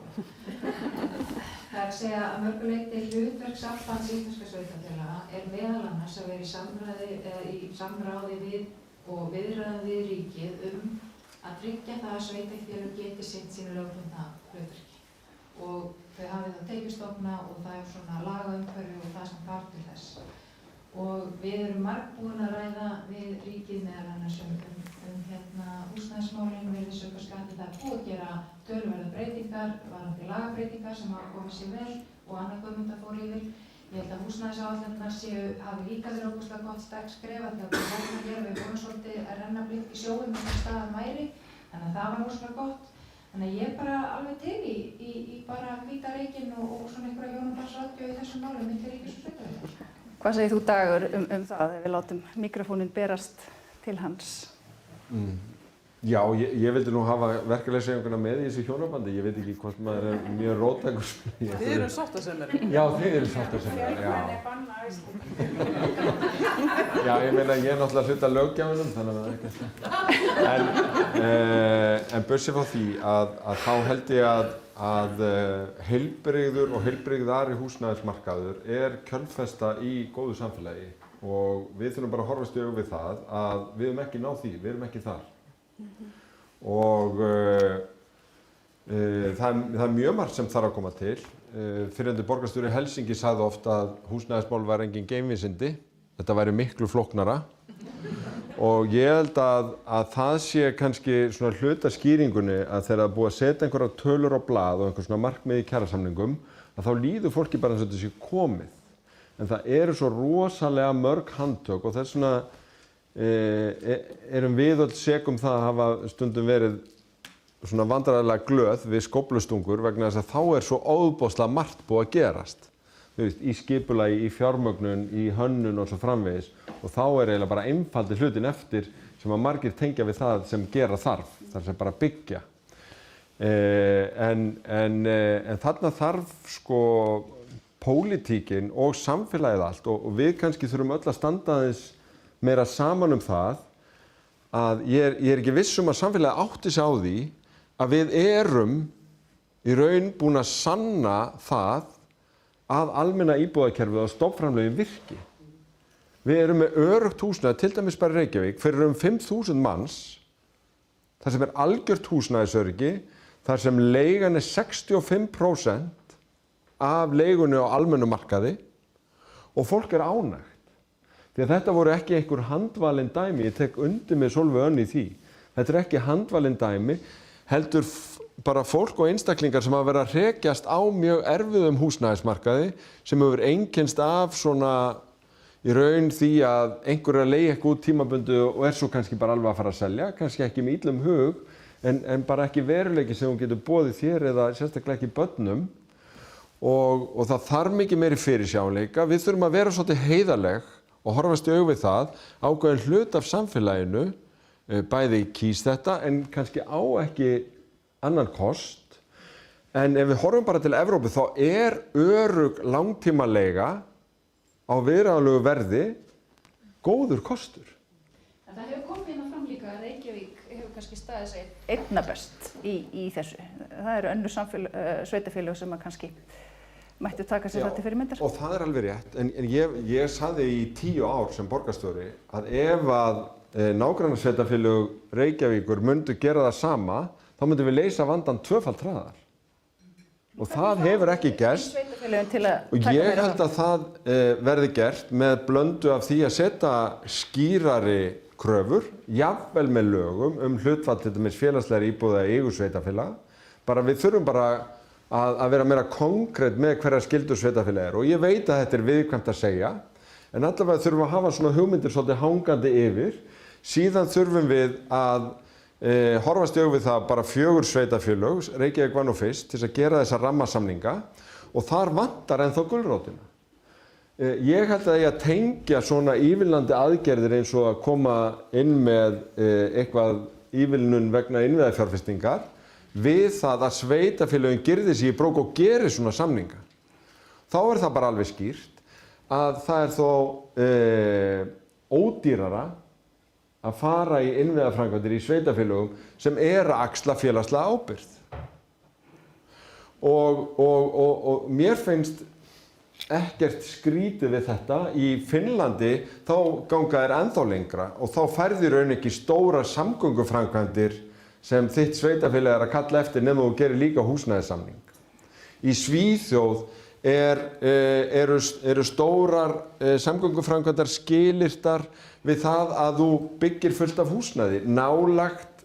Það er að segja að mörguleyti hlutverksambands íslenskra sveitarfélaga meðal annars að vera í samráði við og viðræðum við ríkið að tryggja það að sveitarfélög geti sinnt sínu lögbundna hlutverki. Og þau hafið þá tekjustofna og það er svona lagaumhverfi og það sem þarf til þess. Og við erum margbúin að ræða við ríkið meðal annars húsnæðismálin, virðisaukaskatti. Það er búið að gera töluverðar breytingar, varðandi lagabreytingar sem hafa komið sér vel og annað Guðmundar fór yfir. Ég held að húsnæðisáætlanirnar hafi líka verið ógeðslega gott skref þegar við vorum að gera, við vorum svolítið að renna blint í sjóinn með það staðan væri, þannig að það var ógeðslega gott. Þannig að ég er bara alveg til í bara hvíta reykinn og svona einhverja hjónabandsráðgjöf í þessum málum milli ríkis og sveitarfélaga. Hvað segir þú, Dagur, það ef við látum mikrofóninn berast til hans? Já, ég vildi nú hafa verkalýðshreyfinguna með í þessu hjónabandi. Ég veit ekki hvort maður er mjög róttækur. Þið eru sáttasemjari. Já, þið eru sáttasemjari, já. Hvernig banna á Íslandi? Já, ég meina ég náttúrulega hluta löggjafanum, þannig að það er ekki en burtséð frá því að þá held ég að heilbrigður og heilbrigðari húsnæðismarkaður kjölfesta í góðu samfélagi og við þurfum bara að horfast í augu við það að við höfum ekki náð því, við erum ekki þar. Og það er mjög margt sem þarf að koma til. Fyrrverandi borgarstjóri Helsingi sagði oft að húsnæðismál var engin geimvísindi, þetta væri miklu flóknara og ég held að það sé kannski svona hluta skýringunni að þegar það er búið að setja einhverja tölur á blað og einhver svona markmið í kjarasamningum að þá líður fólki bara eins og þetta sé komið. En það eru svo rosalega mörg handtök og þess vegna erum við öll segum það að hafa stundum verið svona vandræðilega glöð við skóflustungur vegna þess að þá er svo óbóðslega margt búið að gerast. Þú veist, í skipulagi, í fjármögnun, í hönnun og svo framvegis og þá er eiginlega bara einfaldi hlutin eftir sem að margir tengja við það sem gera þarf, þar sem bara byggja. En þarna þarf sko pólitíkin og samfélagið allt og við kannski þurfum öll að standa aðeins meira saman það að ég er ekki viss að samfélagið átti sig á því að við erum í raun búin að sanna það að almenna íbúðakerfið og stofnframlögin virki. Við erum með öruggt húsnæði, til dæmis bara í Reykjavík, fyrir 5.000 manns, þar sem algjört húsnæðisöryggi, þar sem leigan 65% af leigunni á almennum markaði og fólk ánægt. Því að þetta voru ekki einhver handvalin dæmi, ég tek undir með Sólveig Önnu í því. Þetta ekki handvalin dæmi, heldur bara fólk og einstaklingar sem hafa verið að hrekjast á mjög erfiðum húsnæðismarkaði sem hefur einkennst af svona í raun því að einhver er að leigja eitthvað út tímabundu og svo kannski bara alveg að fara að selja, kannski ekki með illum hug en bara ekki veruleiki sem hún getur boðið þér eða sérstaklega ekki börnum og það þarf mikið meiri fyrirsjáanleika. Við þurfum að vera svolítið heiðarleg og horfast í augu við það ákveðin hlut af samfélaginu bæði kýs þetta en kannski á ekki annan kost, en ef við horfum bara til Evrópu þá örugg langtímaleiga á viðráðanlegu verði góður kostur. En það hefur komið hérna fram líka að Reykjavík hefur kannski staðið sig einna best í þessu. Það eru önnur sveitarfélög sem að kannski mættu taka sér þetta fyrir myndar. Og það er alveg rétt, en ég sagði í 10 ár sem borgarstjóri að ef að nágrannasveitarfélög Reykjavíkur myndu gera það sama þá myndum við leysa vandan tvöfalt hraðar. Og það hefur ekki gerst og ég held að það verði gert með blöndu af því að setja skýrari kröfur, jafnvel með lögum hlutfall til dæmis félagslegri íbúða í eigu sveitarfélaga. Bara við þurfum bara að vera meira konkrét með hverja skyldur sveitarfélag og ég veit að þetta er viðkvæmt að segja en allavega þurfum við að hafa svona hugmyndir svolítið hangandi yfir. Síðan þurfum við að horfast í augu við það bara 4 sveitarfélög, Reykjavík var nú fyrst, til að gera þessa rammasamninga og þar vantar ennþá gulrótina. Ég held að tengja svona ívilnandi aðgerðir eins og að koma inn með eitthvað ívilnun vegna innviðafjárfestingar við það að sveitarfélögin girði sig í brók og geri svona samninga. Þá er það bara alveg skýrt að það er þó ódýrara að fara í innviðaframkvæmdir í sveitarfélögum sem að axla félagslega ábyrgð. Og mér finnst ekkert skrítið við þetta. Í Finnlandi þá ganga þeir ennþá lengra og þá færðu í raun ekki stóra samgönguframkvæmdir sem þitt sveitarfélag að kalla eftir nema þú gerir líka húsnæðissamning. Í Svíþjóð eru stórar samgönguframkvæmdar skilyrtar við það að þú byggir fullt af húsnæði nálægt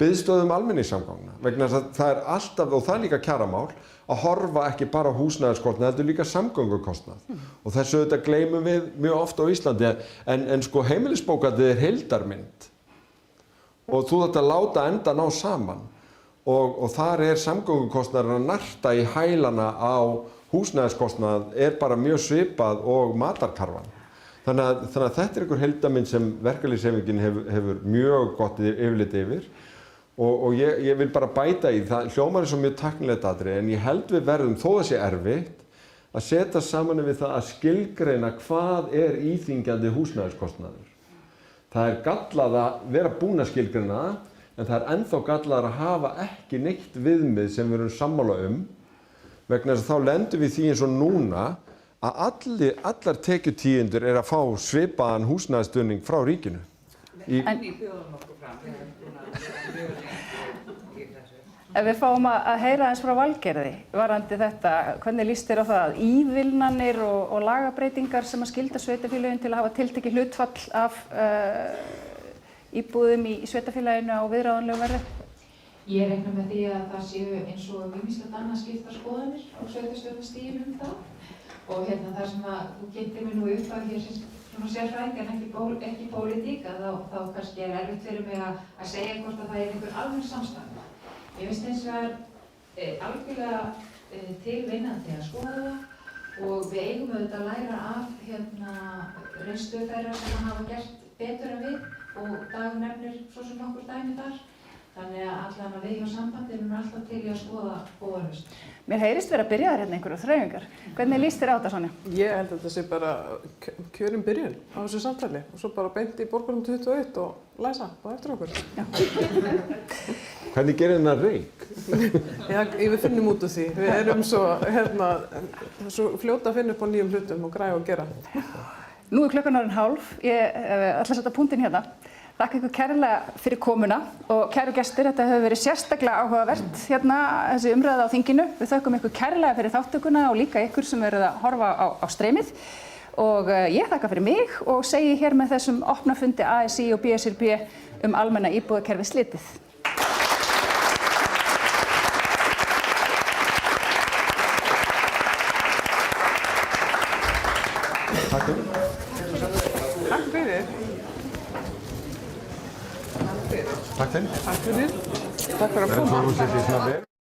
biðstöðum almenningssamgangna. Vegna þess að það er alltaf, og það er líka kjaramál, að horfa ekki bara á húsnæðiskostnað, heldur líka samgöngukostnað. Og þessu auðvitað gleymum við mjög oft á Íslandi, en sko heimilisbókhaldið heildarmynd. Og þú þarft að láta enda ná saman. Og þar samgöngukostnaður að narta í hælana á húsnæðiskostnað bara mjög svipað og matarkarfan. Þannig að þetta er einhver heildarmynd sem verkalýðshreyfingin hefur mjög gott yfirlit yfir og ég vil bara bæta í það hljómar eins og mjög tæknilegt atriði en ég held við verðum þó það sé erfitt að setja saman við það að skilgreina hvað íþyngjandi húsnæðiskostnaður. Það gallað að vera búin að skilgreina það, en það ennþá gallað að hafa ekki neitt viðmið sem við erum sammála vegna þess að þá lendum við því eins og núna að allar tekjutíundur að fá svipaðan húsnæðisstuðning frá ríkinu. Ef við fáum að heyra eins frá Valgerði varðandi þetta, hvernig líst þér á það að ívilnanir og lagabreitingar sem að skylda sveitarfélögin til að hafa tiltekið hlutfall af íbúðum í sveitarfélaginu á viðráðanlegu verði? Ég reikna með því að það séu eins og ýmislegt annað skiptar skoðanir á sveitarstjórnarstiginu það. Og þar sem að þú kynntir mig nú upp að hér sem svona sérfræðing en ekki pólitík, að þá kannski erfitt fyrir mig að segja hvort að það einhver almenn samstaða. Ég finnst hins vegar algjörlega tilvinnandi að skoða það og við eigum auðvitað að læra af reynslu þeirra sem hafa gert betur en við og Dagur nefnir svo sem nokkur dæmi þar. Þannig að allan að við hjá sambandinu erum alltaf til í að skoða góða lausn. Mér heyrist vera að byrja einhverju þreifingar. Hvernig líst þér á þetta, Sonja? Ég held að þetta sé bara kjörin byrjun á þessu samtali og svo bara beint í Borgarnum 21 og læsa á eftir okkur. Hvernig gerir þennan reik? Já, við finnum út úr því. Við erum svo fljóta að finna upp á nýjum hlutum og græja og gera. Nú klukkan orðin 12:30. Ég ætla að setja punktinn hérna. Þakka ykkur kærlega fyrir komuna og kæru gestir, þetta hefur verið sérstaklega áhugavert þessi umræða á þinginu. Við þökkum ykkur kærlega fyrir þáttökuna og líka ykkur sem eruð að horfa á streymið. Og ég þakka fyrir mig og segi hér með þessum opna fundi ASÍ og BSRB almenna íbúðakerfi slitið. Takk fyrir. Takk fyrir. Takk fyrir. Takk fyrir að koma.